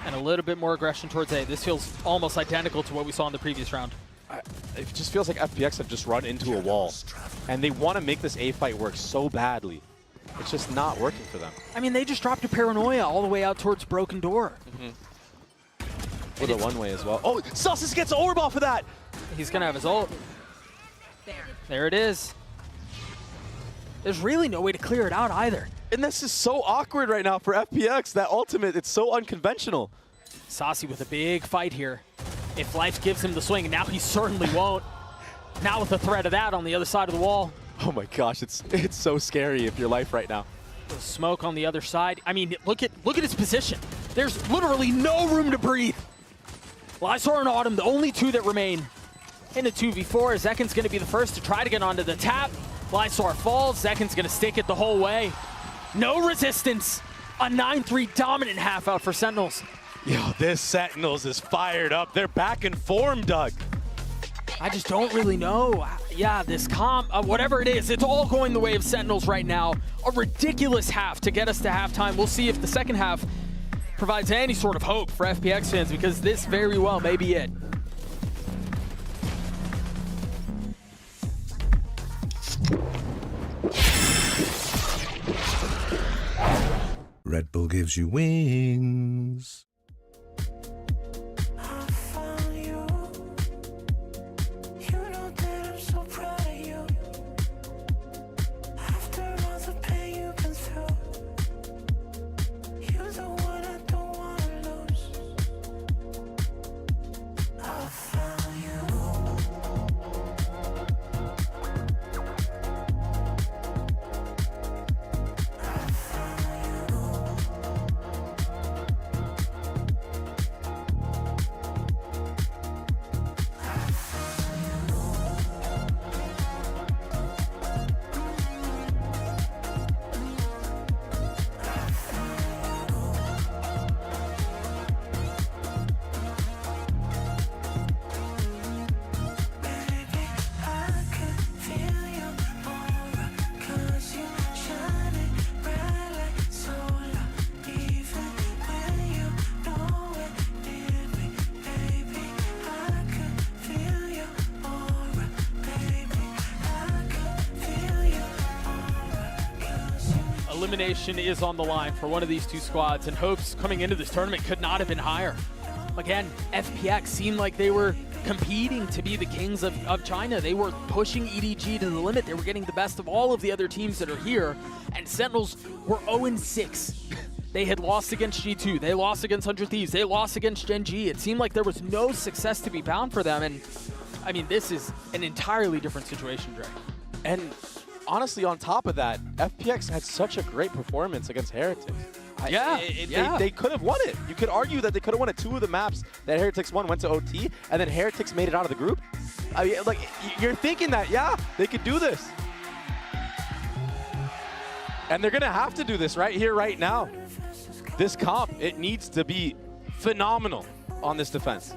and a little bit more aggression towards A. This feels almost identical to what we saw in the previous round. It just feels like FPX have just run into a wall. And they want to make this A fight work so badly. It's just not working for them. I mean, they just dropped a Paranoia all the way out towards Broken Door. With a one-way as well. Oh, Zellsis gets an orb off of that! He's going to have his ult. There it is. There's really no way to clear it out either. And this is so awkward right now for FPX. That ultimate, it's so unconventional. Sasi with a big fight here. If life gives him the swing, and now he certainly won't. Now with the threat of that on the other side of the wall. Oh my gosh, it's so scary if you're life right now. The smoke on the other side. I mean, look at his position. There's literally no room to breathe. Lysor and Autumn, the only two that remain. In a 2v4, Zekken's going to be the first to try to get onto the tap. Lysor falls. Zekken's going to stick it the whole way. No resistance. A 9-3 dominant half out for Sentinels. Yo, this Sentinels is fired up. They're back in form, Doug. I just don't really know. Yeah, this comp, whatever it is, it's all going the way of Sentinels right now. A ridiculous half to get us to halftime. We'll see if the second half provides any sort of hope for FPX fans, because this very well may be it. Red Bull gives you wings. Elimination is on the line for one of these two squads, and hopes coming into this tournament could not have been higher. Again, FPX seemed like they were competing to be the kings of China. They were pushing EDG to the limit. They were getting the best of all of the other teams that are here, and Sentinels were 0-6. They had lost against G2, they lost against 100 Thieves, they lost against Gen G. It seemed like there was no success to be found for them, and I mean, this is an entirely different situation, Dre. And honestly, on top of that, FPX had such a great performance against Heretics. They could have won it. You could argue that they could have won it. 2 of the maps that Heretics won went to OT, and then Heretics made it out of the group. I mean, like, you're thinking that, yeah, they could do this. And they're going to have to do this right here, right now. This comp, it needs to be phenomenal on this defense.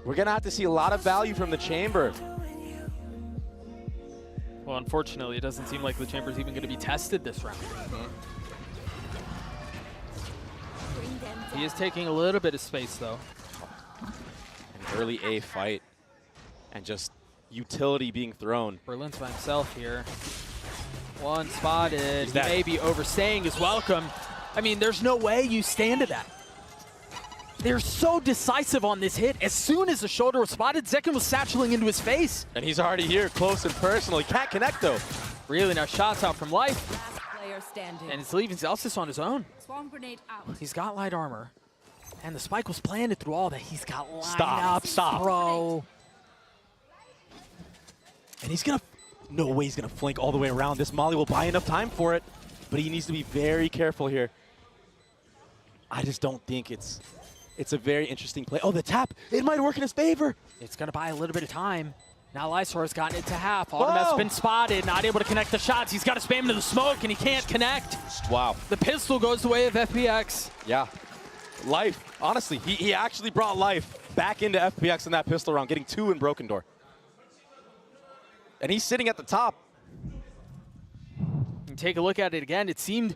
We're going to have to see a lot of value from the Chamber. Well, unfortunately, it doesn't seem like the Chamber's even going to be tested this round. He is taking a little bit of space, though. An early A fight, and just utility being thrown. Berlin's by himself here. One spotted. He may be overstaying his welcome. I mean, there's no way you stand to that. They're so decisive on this hit. As soon as the shoulder was spotted, Zekken was satcheling into his face. And he's already here, close and personal. He can't connect, though. Really nice shots out from Life. Player standing. And it's leaving Zalsis on his own. Swarm grenade out. He's got light armor. And the spike was planted through all that. He's got lineup, bro. And he's going to... No way he's going to flank all the way around. This Molly will buy enough time for it. But he needs to be very careful here. I just don't think it's a very interesting play. Oh, the tap. It might work in his favor. It's going to buy a little bit of time. Now Lysor's gotten it to half. Autumn has been spotted, not able to connect the shots. He's got to spam into the smoke, and he can't connect. Wow. The pistol goes the way of FPX. Yeah. Life, honestly, he actually brought Life back into FPX in that pistol round, getting 2 in Broken Door. And he's sitting at the top. And take a look at it again. It seemed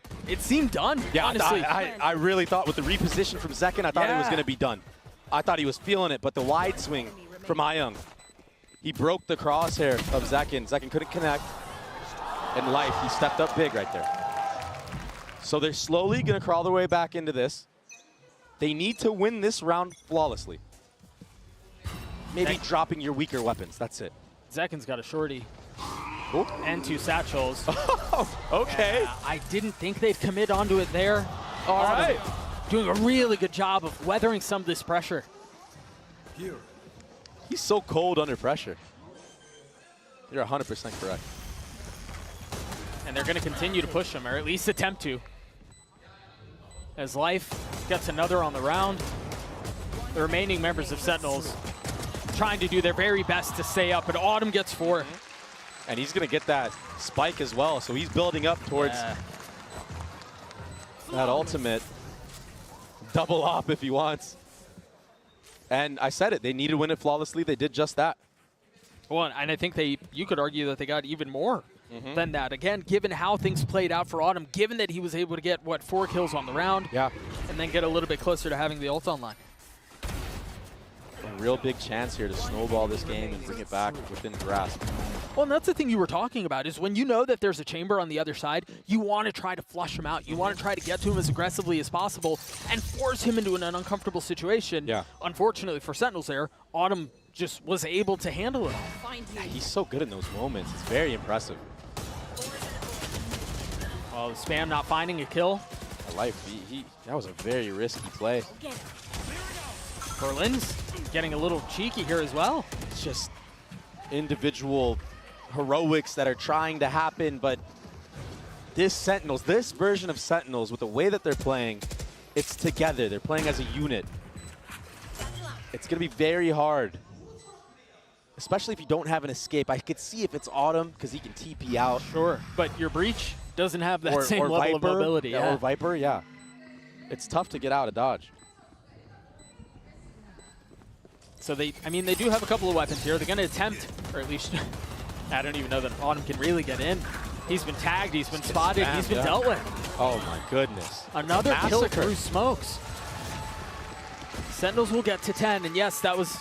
done, yeah, honestly. I really thought with the reposition from Zekken, I thought it was going to be done. I thought he was feeling it, but the wide swing from Ayung, he broke the crosshair of Zekken. Zekken couldn't connect. And Life, he stepped up big right there. So they're slowly going to crawl their way back into this. They need to win this round flawlessly. Maybe dropping your weaker weapons, that's it. Zekken's got a shorty. Ooh. And 2 satchels. Okay. Yeah, I didn't think they'd commit onto it there. All right. Doing a really good job of weathering some of this pressure. He's so cold under pressure. You're 100% correct. And they're going to continue to push him, or at least attempt to. As Life gets another on the round. The remaining members of Sentinels trying to do their very best to stay up, but Autumn gets 4. And he's going to get that spike as well, so he's building up towards that ultimate. Double op if he wants. And I said it, they need to win it flawlessly. They did just that. Well, and I think you could argue that they got even more than that. Again, given how things played out for Autumn, given that he was able to get, 4 kills on the round, and then get a little bit closer to having the ult online. A real big chance here to snowball this game and bring it back within grasp. Well, and that's the thing you were talking about, is when you know that there's a chamber on the other side, you want to try to flush him out. You want to try to get to him as aggressively as possible and force him into an uncomfortable situation. Yeah. Unfortunately for Sentinels there, Autumn just was able to handle it. Yeah, he's so good in those moments. It's very impressive. Well, Spam not finding a kill. Life, that was a very risky play. Berlin's getting a little cheeky here as well. It's just individual heroics that are trying to happen, but this version of Sentinels, with the way that they're playing, it's together. They're playing as a unit. It's going to be very hard, especially if you don't have an escape. I could see if it's Autumn, because he can TP out. Sure, but your Breach doesn't have that same level of mobility. Or Viper, yeah. It's tough to get out of dodge. So they do have a couple of weapons here. They're going to attempt, or at least, I don't even know that Autumn can really get in. He's been tagged, he's been spotted, he's been dealt with. Oh my goodness. Another kill through smokes. Sentinels will get to 10, and yes, that was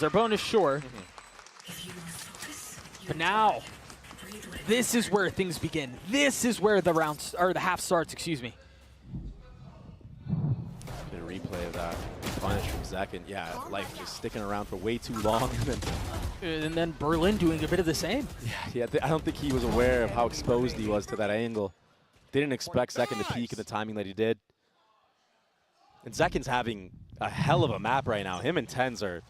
their bonus, sure. But now, this is where things begin. This is where the round, or the half starts, excuse me. Get a replay of that. punish from Zek, and yeah, Life just sticking around for way too long. And then Berlin doing a bit of the same. Yeah, I don't think he was aware of how exposed he was to that angle. Didn't expect Zekin to peak at the timing that he did. And Zekin's having a hell of a map right now. Him and Tens are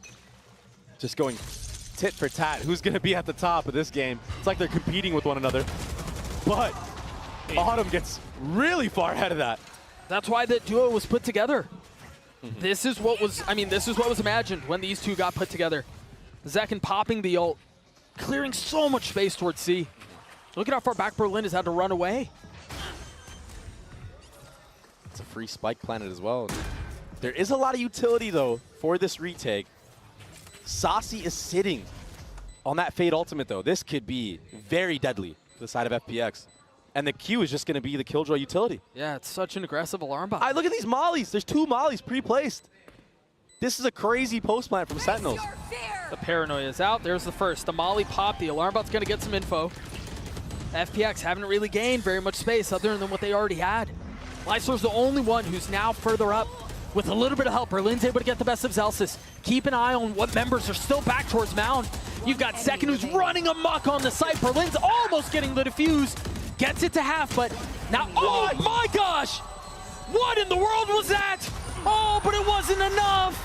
just going tit for tat. Who's going to be at the top of this game? It's like they're competing with one another. But Autumn gets really far ahead of that. That's why the duo was put together. This is what was, this is what was imagined when these two got put together. Zekin popping the ult, clearing so much space towards C. Look at how far back Berlin has had to run away. It's a free spike planet as well. There is a lot of utility, though, for this retake. Saucy is sitting on that Fade ultimate, though. This could be very deadly to the side of FPX. And the Q is just going to be the Killjoy utility. Yeah, it's such an aggressive alarm bot. Look at these mollies. There's 2 mollies pre-placed. This is a crazy post plant from Sentinels. The paranoia is out. There's the first. The molly pop. The alarm bot's going to get some info. FPX haven't really gained very much space other than what they already had. Lysor's the only one who's now further up. With a little bit of help, Berlin's able to get the best of Zelsis. Keep an eye on what members are still back towards Mound. You've got Zekin who's running amok on the site. Berlin's almost getting the defuse. Gets it to half, but now, oh my gosh! What in the world was that? Oh, but it wasn't enough.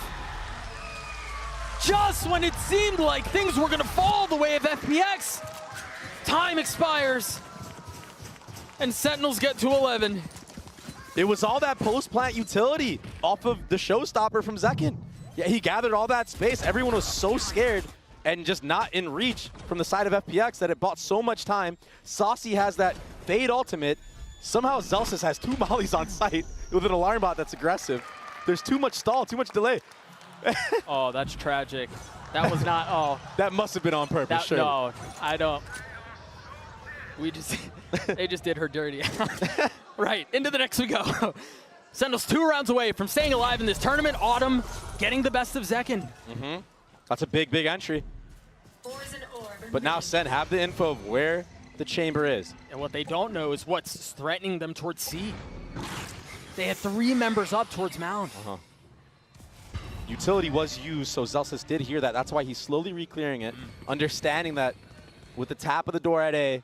Just when it seemed like things were gonna fall the way of FPX, time expires, and Sentinels get to 11. It was all that post-plant utility off of the showstopper from Zekin. Yeah, he gathered all that space. Everyone was so scared and just not in reach from the side of FPX that it bought so much time. Saucy has that Fade ultimate. Somehow Zelsis has 2 mollies on site with an alarm bot that's aggressive. There's too much stall, too much delay. Oh, that's tragic. That was not, oh. That must have been on purpose, sure. No, I don't. They just did her dirty. Right, into the next we go. Sentinels 2 rounds away from staying alive in this tournament. Autumn getting the best of Zekin. That's a big, big entry. But now Sen have the info of where the chamber is. And what they don't know is what's threatening them towards C. They had 3 members up towards Mound. Utility was used, so Zelsis did hear that. That's why he's slowly re-clearing it, understanding that with the tap of the door at A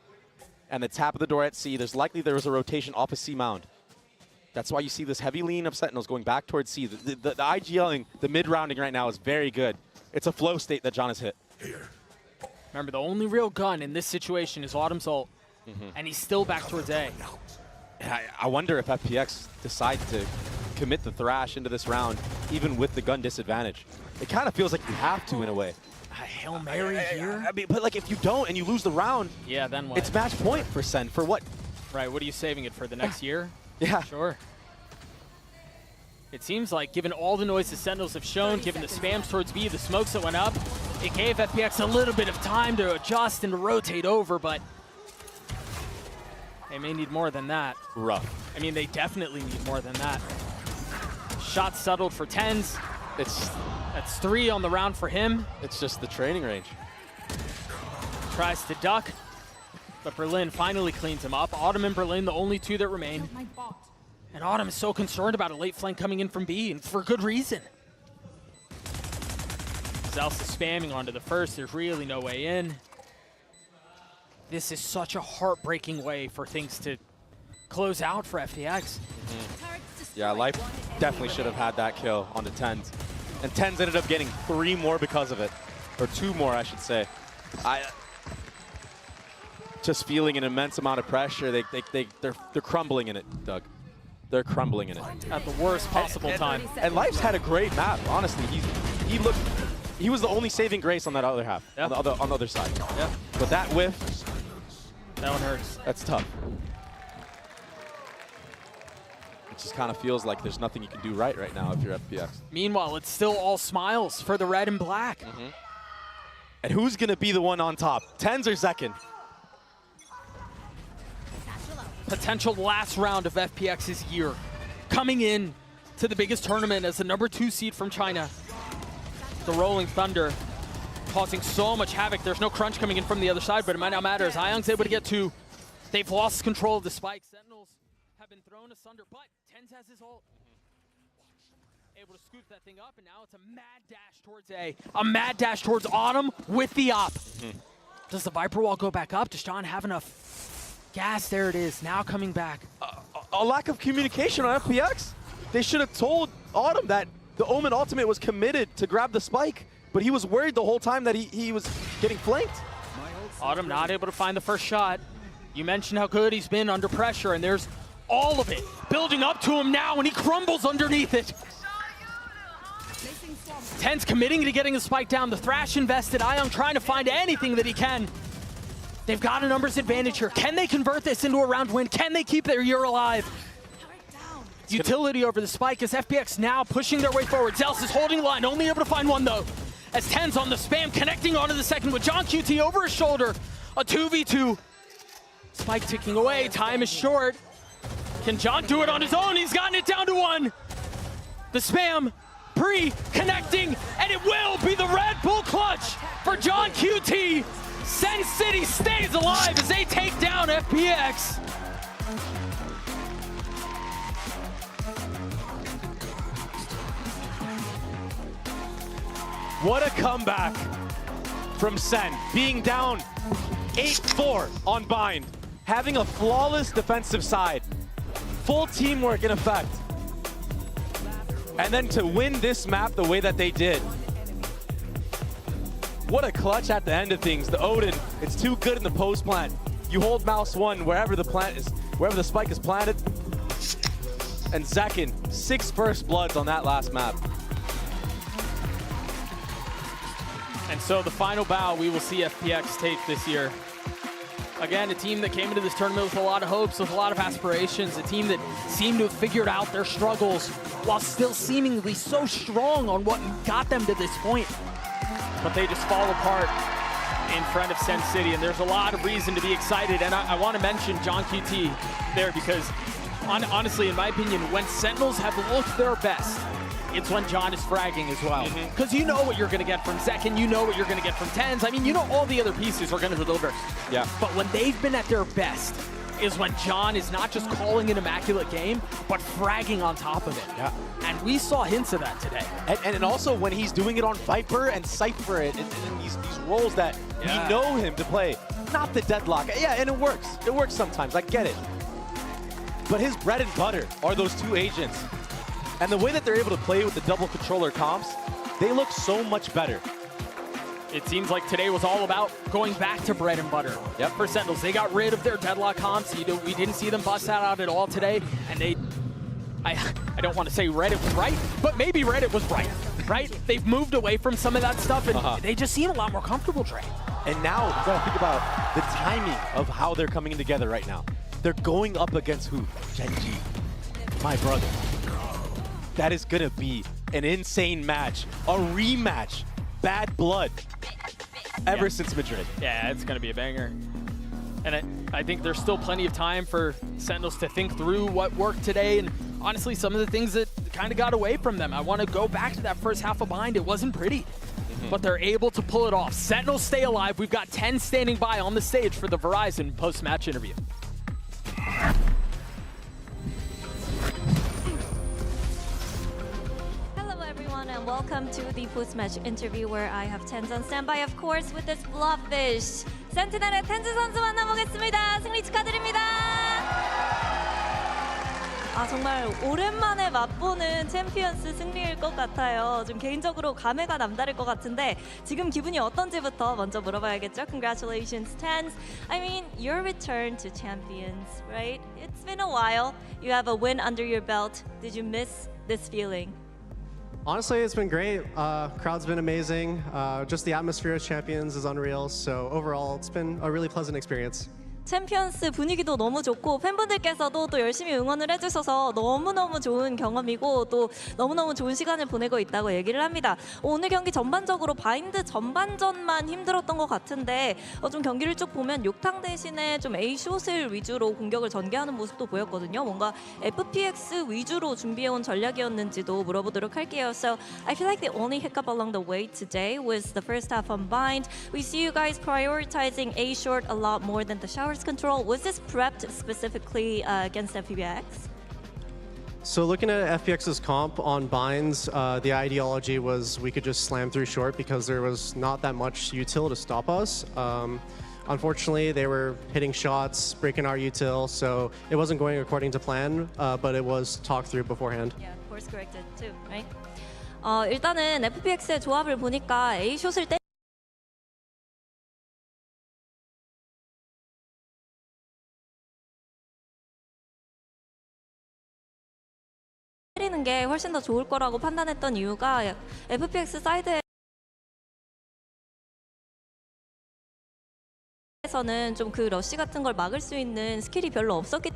and the tap of the door at C, there was a rotation off of C Mound. That's why you see this heavy lean of Sentinels going back towards C. The IGLing, the mid-rounding right now is very good. It's a flow state that John has hit. Remember, the only real gun in this situation is Autumn's ult, and he's still back towards A. I wonder if FPX decide to commit the Thrash into this round, even with the gun disadvantage. It kind of feels like you have to in a way. A Hail Mary here? But like if you don't and you lose the round, yeah, then what? It's match point for Sen. For what? Right, what are you saving it for, the next year? Yeah. Sure. It seems like, given all the noise the Sentinels have shown, given the spams towards B, the smokes that went up, it gave FPX a little bit of time to adjust and to rotate over, but they may need more than that. Rough. They definitely need more than that. Shot settled for Tens. That's 3 on the round for him. It's just the training range. Tries to duck, but Berlin finally cleans him up. Autumn and Berlin, the only 2 that remain. And Autumn is so concerned about a late flank coming in from B, and for good reason. Zelsa spamming onto the first. There's really no way in. This is such a heartbreaking way for things to close out for FPX. Yeah, Life definitely should have had that kill on the Tens. And Tens ended up getting 3 more because of it. Or 2 more, I should say. Just feeling an immense amount of pressure. They're crumbling in it, Doug. They're crumbling in it. At the worst possible time. And Life's had a great map, honestly. He was the only saving grace on that other half, on the other side. Yep. But that whiff, that one hurts. That's tough. It just kind of feels like there's nothing you can do right now if you're FPX. Meanwhile, it's still all smiles for the red and black. And who's going to be the one on top? Tens or Zekin? Potential last round of FPX's year. Coming in to the biggest tournament as the #2 seed from China. The Rolling Thunder causing so much havoc. There's no crunch coming in from the other side, but it might not matter as Ayong's able to get 2. They've lost control of the spike. Sentinels have been thrown asunder, but Tens has his ult. able to scoop that thing up, and now it's a mad dash towards A. A mad dash towards Autumn with the op. Does the Viper wall go back up? Does John have enough gas? There it is, now coming back. A lack of communication on FPX. They should have told Autumn that the Omen ultimate was committed to grab the spike, but he was worried the whole time that he was getting flanked. Autumn not able to find the first shot. You mentioned how good he's been under pressure, and there's all of it building up to him now, and he crumbles underneath it. Ten's committing to getting a spike down. The Thrash invested. Ion trying to find anything that he can. They've got a numbers advantage here. Can they convert this into a round win? Can they keep their year alive? Utility over the spike as FPX now pushing their way forward. Zels is holding line, only able to find one though. As Ten's on the spam, connecting onto the second with John QT over his shoulder. A 2v2. Spike ticking away, time is short. Can John do it on his own? He's gotten it down to one. The spam, pre-connecting, and it will be the Red Bull clutch for John QT. Sen City stays alive as they take down FPX. What a comeback from Sen, being down 8-4 on Bind, having a flawless defensive side, full teamwork in effect, and then to win this map the way that they did. What a clutch at the end of things. The Odin, it's too good in the post plant. You hold mouse one wherever the plant is, wherever the spike is planted. And Zekin, 6 first bloods on that last map. And so the final bow we will see FPX take this year. Again, a team that came into this tournament with a lot of hopes, with a lot of aspirations, a team that seemed to have figured out their struggles while still seemingly so strong on what got them to this point. But they just fall apart in front of Sen City, and there's a lot of reason to be excited. And I want to mention John QT there because, honestly, in my opinion, when Sentinels have looked their best, it's when John is fragging as well. Because you know what you're going to get from Zekin, you know what you're going to get from Tens. I mean, you know all the other pieces are going to deliver. Yeah. But when they've been at their best is when John is not just calling an immaculate game, but fragging on top of it. Yeah. And we saw hints of that today. And also when he's doing it on Viper and Cypher and these roles that we know him to play. Not the deadlock. Yeah, and it works. It works sometimes. I get it. But his bread and butter are those two agents. And the way that they're able to play with the double controller comps, they look so much better. It seems like today was all about going back to bread and butter. Yep. For Sentinels, they got rid of their deadlock comps. We didn't see them bust that out at all today. And I don't want to say Reddit was right, but maybe Reddit was right, right? They've moved away from some of that stuff, and they just seem a lot more comfortable, Dre. And now you gotta think about the timing of how they're coming together right now. They're going up against who? Genji, my brother. That is gonna be an insane match, a rematch, bad blood, ever since Madrid. Yeah, it's gonna be a banger. And I think there's still plenty of time for Sentinels to think through what worked today, and honestly, some of the things that kind of got away from them. I want to go back to that first half of Bind. It wasn't pretty, but they're able to pull it off. Sentinels stay alive. We've got 10 standing by on the stage for the Verizon post-match interview. And welcome to the post-match interview where I have Tens on standby, of course, with this Blobfish. 센티넬의 텐즈 선수 만나보겠습니다. 승리 축하드립니다. 정말 오랜만에 맛보는 챔피언스 승리일 것 같아요. 좀 개인적으로 감회가 남다를 것 같은데 지금 기분이 어떤지부터 먼저 물어봐야겠죠. Congratulations, Tens. I mean, your return to champions, right? It's been a while. You have a win under your belt. Did you miss this feeling? Honestly, it's been great. Crowd's been amazing. Just the atmosphere of Champions is unreal. So overall, it's been a really pleasant experience. 챔피언스 분위기도 너무 좋고 팬분들께서도 또 열심히 응원을 해주셔서 너무너무 좋은 경험이고 또 너무너무 좋은 시간을 보내고 있다고 얘기를 합니다. 오늘 경기 전반적으로 바인드 전반전만 힘들었던 것 같은데 좀 경기를 쭉 보면 욕탕 대신에 좀 A숏을 위주로 공격을 전개하는 모습도 보였거든요. 뭔가 FPX 위주로 준비해온 전략이었는지도 물어보도록 할게요. So I feel like the only hiccup along the way today was the first half on Bind. We see you guys prioritizing A short a lot more than the shower control. Was this prepped specifically against FPX? So looking at FPX's comp on binds, the ideology was we could just slam through short because there was not that much util to stop us. Unfortunately, they were hitting shots, breaking our util, so it wasn't going according to plan, but it was talked through beforehand. Yeah, course corrected too, right? 일단은 FPX의 조합을 보니까 A 숏을 때리는 게 훨씬 더 좋을 거라고 판단했던 이유가 FPX 사이드에서는 좀 그 러쉬 같은 걸 막을 수 있는 스킬이 별로 없었기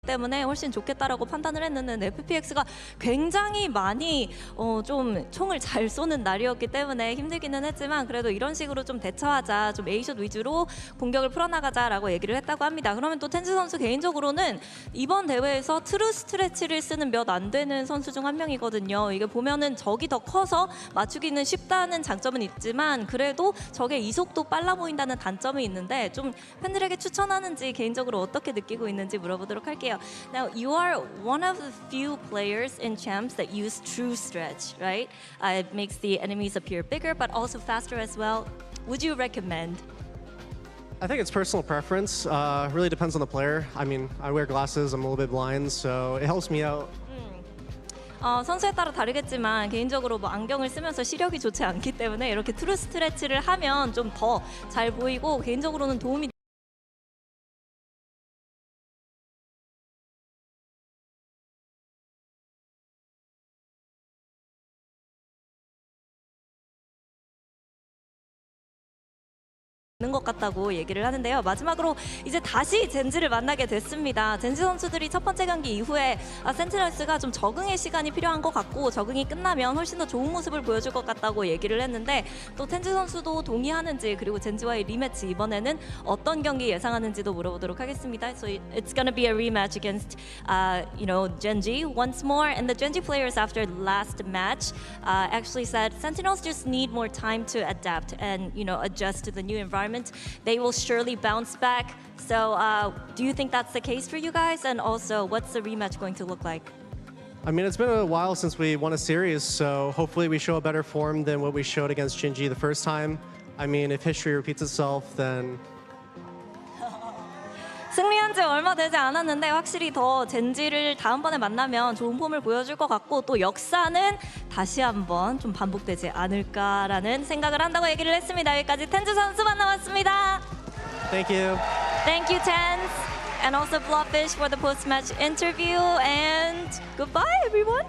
때문에 훨씬 좋겠다라고 판단을 했는데 FPX가 굉장히 많이 좀 총을 잘 쏘는 날이었기 때문에 힘들기는 했지만 그래도 이런 식으로 좀 대처하자, 좀 A숏 위주로 공격을 풀어나가자라고 얘기를 했다고 합니다. 그러면 또 텐즈 선수 개인적으로는 이번 대회에서 트루 스트레치를 쓰는 몇 안 되는 선수 중 한 명이거든요. 이게 보면은 적이 더 커서 맞추기는 쉽다는 장점은 있지만 그래도 적의 이속도 빨라 보인다는 단점이 있는데 좀 팬들에게 추천하는지 개인적으로 어떻게 느끼고 있는지 물어보도록 할게요. Now, you are one of the few players in champs that use true stretch, right? It makes the enemies appear bigger, but also faster as well. Would you recommend? I think it's personal preference. Really depends on the player. I mean, I wear glasses, I'm a little bit blind, so it helps me out. 선수에 따라 다르겠지만 개인적으로 뭐 안경을 쓰면서 시력이 좋지 않기 때문에 이렇게 트루 스트레치를 하면 좀 더 잘 보이고 개인적으로는 도움이 있는 것 같다고 얘기를 하는데요. 마지막으로 이제 다시 젠지를 만나게 됐습니다. 젠지 선수들이 첫 번째 경기 이후에 센티널스가 좀 적응의 시간이 필요한 것 같고 적응이 끝나면 훨씬 더 좋은 모습을 보여줄 것 같다고 얘기를 했는데 또 텐즈 선수도 동의하는지 그리고 젠지와의 리매치 이번에는 어떤 경기 예상하는지도 물어보도록 하겠습니다. So it's gonna be a rematch against Genji once more, and the Genji players after the last match actually said Sentinels just need more time to adapt and adjust to the new environment. They will surely bounce back. So do you think that's the case for you guys? And also, what's the rematch going to look like? I mean, it's been a while since we won a series, so hopefully we show a better form than what we showed against Shinji the first time. I mean, if history repeats itself, then... 승리한 지 얼마 되지 않았는데 확실히 더 젠지를 다음번에 만나면 좋은 폼을 보여줄 것 같고 또 역사는 다시 한번 좀 반복되지 않을까라는 생각을 한다고 얘기를 했습니다. 여기까지 텐즈 선수 만나봤습니다. Thank you. Thank you, Tenz. And also Blobfish for the post-match interview. And goodbye, everyone.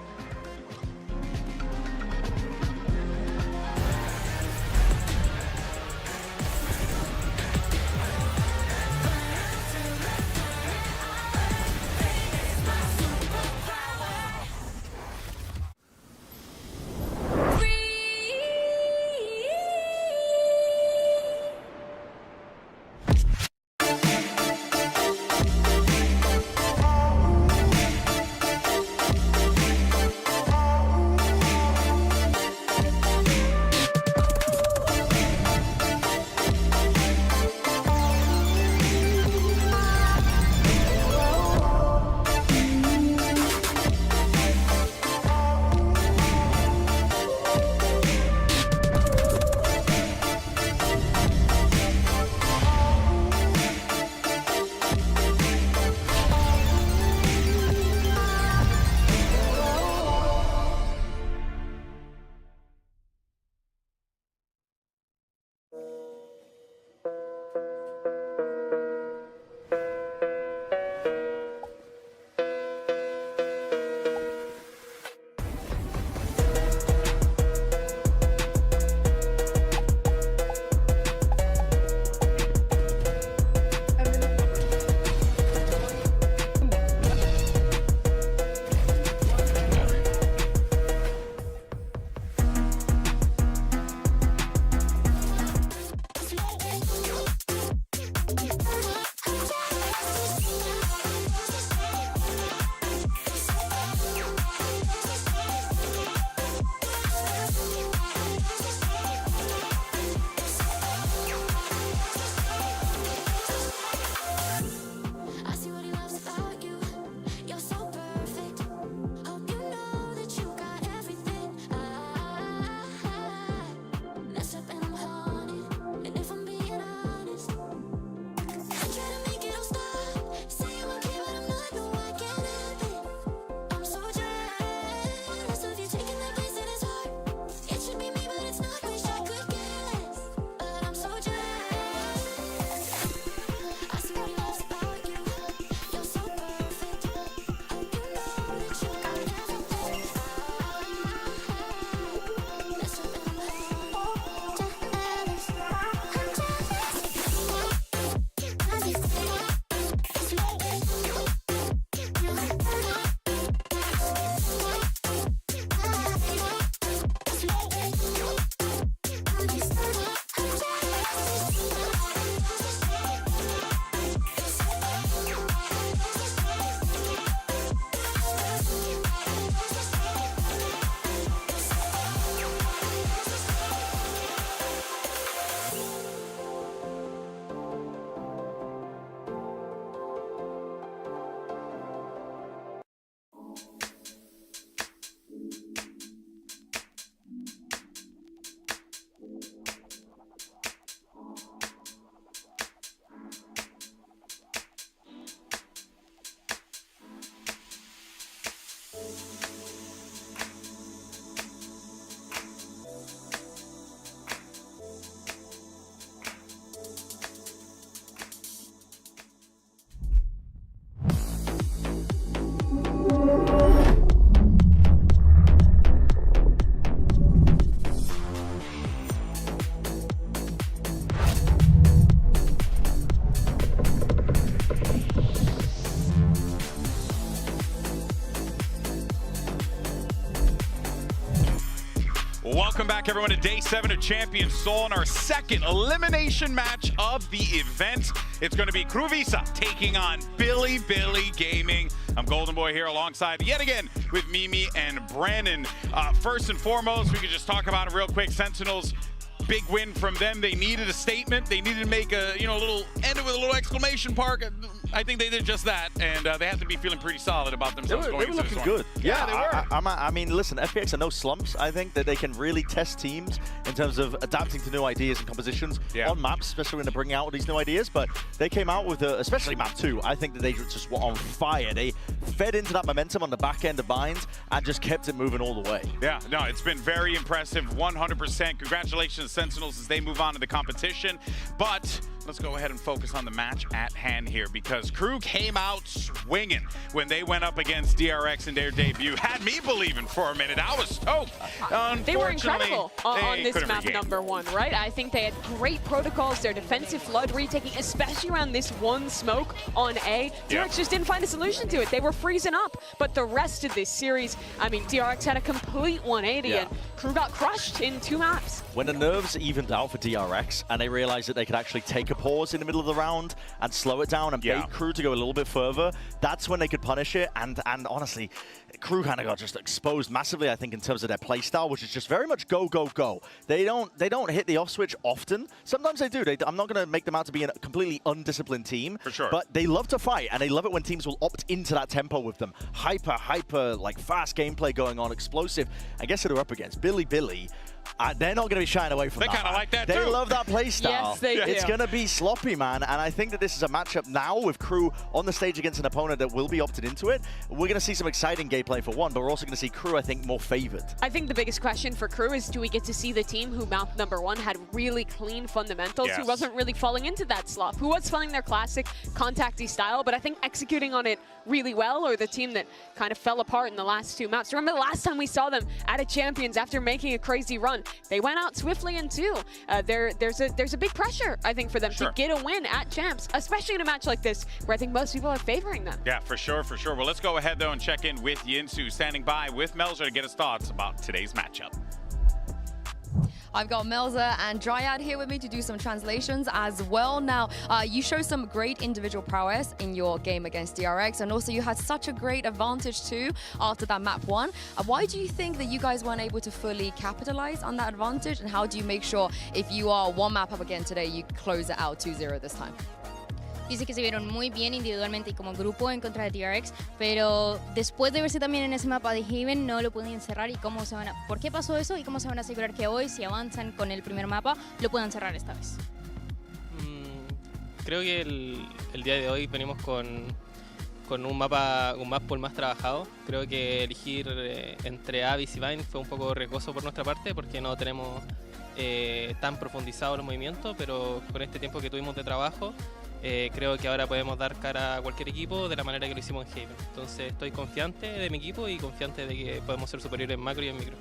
Welcome back, everyone, to Day 7 of Champions Seoul and our second elimination match of the event. It's going to be Kruvisa taking on Billy Gaming. I'm Golden Boy here alongside, yet again, with Mimi and Brandon. First and foremost, we could just talk about it real quick. Sentinels, big win from them. They needed a statement. They needed to make a, little, end it with a little exclamation mark. I think they did just that, and they have to be feeling pretty solid about themselves going into this one. They were looking good. Yeah, they were. I mean, listen, FPX are no slumps. I think that they can really test teams in terms of adapting to new ideas and compositions on maps, especially when they're bringing out these new ideas. But they came out with, especially map 2, I think that they just were on fire. They fed into that momentum on the back end of Binds and just kept it moving all the way. Yeah, no, it's been very impressive, 100%. Congratulations, Sentinels, as they move on to the competition. But let's go ahead and focus on the match at hand here, because Crew came out swinging when they went up against DRX in their debut. Had me believing for a minute. I was stoked. They were incredible on this map regain. number 1, right? I think they had great protocols. Their defensive flood retaking, especially around this one smoke on A. DRX just didn't find a solution to it. They were freezing up. But the rest of this series, I mean, DRX had a complete 180 and Crew got crushed in 2 maps. When the nerves evened out for DRX and they realized that they could actually take a pause in the middle of the round and slow it down and bait Crew to go a little bit further, that's when they could punish it. And honestly, Crew kind of got just exposed massively, I think, in terms of their playstyle, which is just very much go, go, go. They don't hit the off switch often. Sometimes they do. I'm not going to make them out to be a completely undisciplined team. For sure. But they love to fight, and they love it when teams will opt into that tempo with them. Hyper, like fast gameplay going on, explosive. I guess who they're up against? Billy. They're not going to be shying away from that. They kind of like that, too. too. They love that play style. Yes, they do. It's going to be sloppy, man. And I think that this is a matchup now with Crew on the stage against an opponent that will be opted into it. We're going to see some exciting gameplay for one, but we're also going to see Crew, I think, more favored. I think the biggest question for Crew is, do we get to see the team who map number 1 had really clean fundamentals, who wasn't really falling into that slop, who was playing their classic contacty style, but I think executing on it really well, or the team that kind of fell apart in the last 2 maps. Remember the last time we saw them at a Champions after making a crazy run? They went out swiftly in 2. There's a big pressure, I think, for them to get a win at Champs, especially in a match like this, where I think most people are favoring them. Yeah, for sure. Well, let's go ahead, though, and check in with Yinsu, standing by with Melzer to get his thoughts about today's matchup. I've got Melzer and Dryad here with me to do some translations as well. Now, you show some great individual prowess in your game against DRX, and also you had such a great advantage too after that map 1. Why do you think that you guys weren't able to fully capitalize on that advantage, and how do you make sure if you are 1 map up again today, you close it out 2-0 this time? Dice que se vieron muy bien individualmente y como grupo en contra de TRX, pero después de verse también en ese mapa de Haven no lo podían cerrar. ¿Y cómo se van por qué pasó eso y cómo se van a asegurar que hoy, si avanzan con el primer mapa, lo puedan cerrar esta vez? Creo que el día de hoy venimos con un map pool más trabajado. Creo que elegir entre Abyss y Vine fue un poco riesgoso por nuestra parte porque no tenemos tan profundizados los movimientos, pero con este tiempo que tuvimos de trabajo, creo que ahora podemos dar cara a cualquier equipo de la manera que lo hicimos en Haven. Entonces estoy confiante de mi equipo y confiante de que podemos ser superiores en macro y en micro.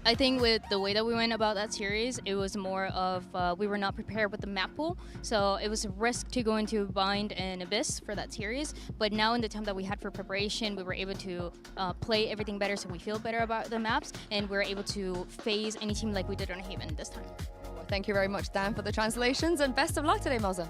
I think with the way that we went about that series, it was more of we were not prepared with the map pool, so it was a risk to go into Bind and Abyss for that series. But now in the time that we had for preparation, we were able to play everything better, so we feel better about the maps, and we're able to phase any team like we did on Haven this time. Well, thank you very much, Dan, for the translations, and best of luck today, Melzer.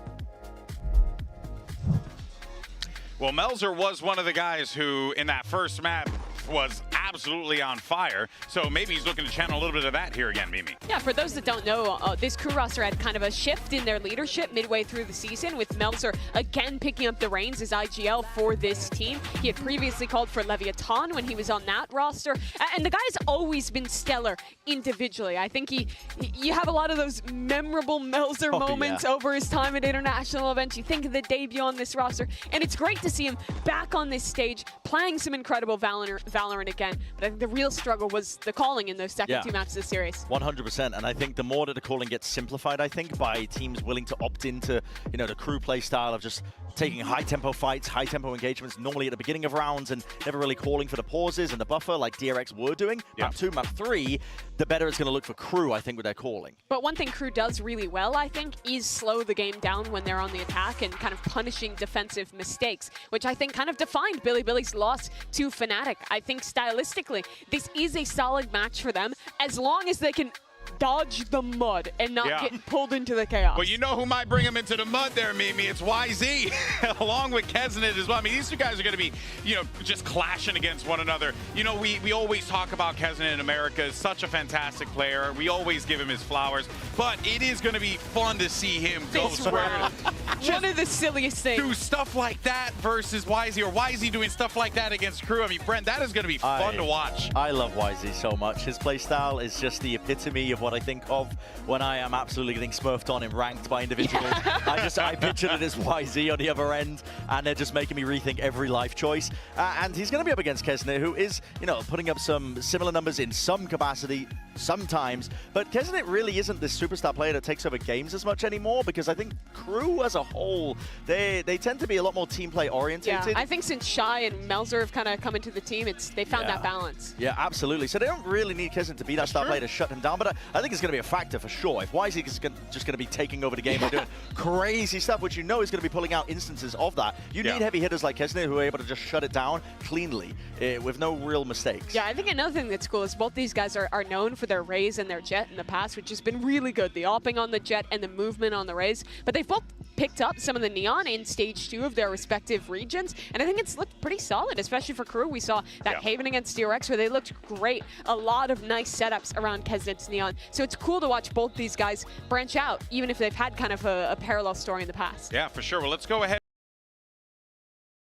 Well, Melzer was one of the guys who, in that first map, was absolutely on fire. So maybe he's looking to channel a little bit of that here again, Mimi. Yeah, for those that don't know, this Crew roster had kind of a shift in their leadership midway through the season, with Melzer again picking up the reins as IGL for this team. He had previously called for Leviathan when he was on that roster, and the guy's always been stellar individually. I think you have a lot of those memorable Melzer moments over his time at international events. You think of the debut on this roster, and it's great to see him back on this stage, playing some incredible Valorant again. But I think the real struggle was the calling in those second 2 maps of the series. 100%, and I think the more that the calling gets simplified, I think, by teams willing to opt into, the Crew play style of just taking high-tempo fights, high-tempo engagements, normally at the beginning of rounds, and never really calling for the pauses and the buffer like DRX were doing. Map 2, map 3, the better it's going to look for Crew, I think, with their calling. But one thing Crew does really well, I think, is slow the game down when they're on the attack and kind of punishing defensive mistakes, which I think kind of defined Billy's loss to Fnatic. I think stylistically, this is a solid match for them as long as they can dodge the mud and not get pulled into the chaos. Well, you know who might bring him into the mud there, Mimi? It's YZ, along with Keznit as well. I mean, these two guys are going to be, you know, just clashing against one another. You know, we always talk about Keznit in America as such a fantastic player. We always give him his flowers, but it is going to be fun to see him go square. One of the silliest things. Do stuff like that versus YZ, or YZ doing stuff like that against Crew. I mean, Brent, that is going to be fun to watch. I love YZ so much. His playstyle is just the epitome of what I think of when I am absolutely getting smurfed on in ranked by individuals. I pictured it as YZ on the other end, and they're just making me rethink every life choice. And he's going to be up against Keznit, who is, you know, putting up some similar numbers in some capacity sometimes, but Keznit really isn't this superstar player that takes over games as much anymore, because I think Crew as a whole, they tend to be a lot more team play orientated. Yeah, I think since Shy and Melzer have kind of come into the team, they found that balance. Yeah, absolutely. So they don't really need Keznit to be that star player to shut him down, but I think it's going to be a factor for sure. If YZ is just going to be taking over the game and doing crazy stuff, which you know is going to be pulling out instances of that, you need heavy hitters like Keznit who are able to just shut it down cleanly with no real mistakes. Yeah, I think another thing that's cool is both these guys are known for their Raze and their Jet in the past, which has been really good. The opping on the Jet and the movement on the Raze, but they've both picked up some of the Neon in stage 2 of their respective regions, and I think it's looked pretty solid, especially for Crew. We saw that Haven against DRX where they looked great. A lot of nice setups around Keznit's Neon. So it's cool to watch both these guys branch out, even if they've had kind of a parallel story in the past. Yeah, for sure. Well, let's go ahead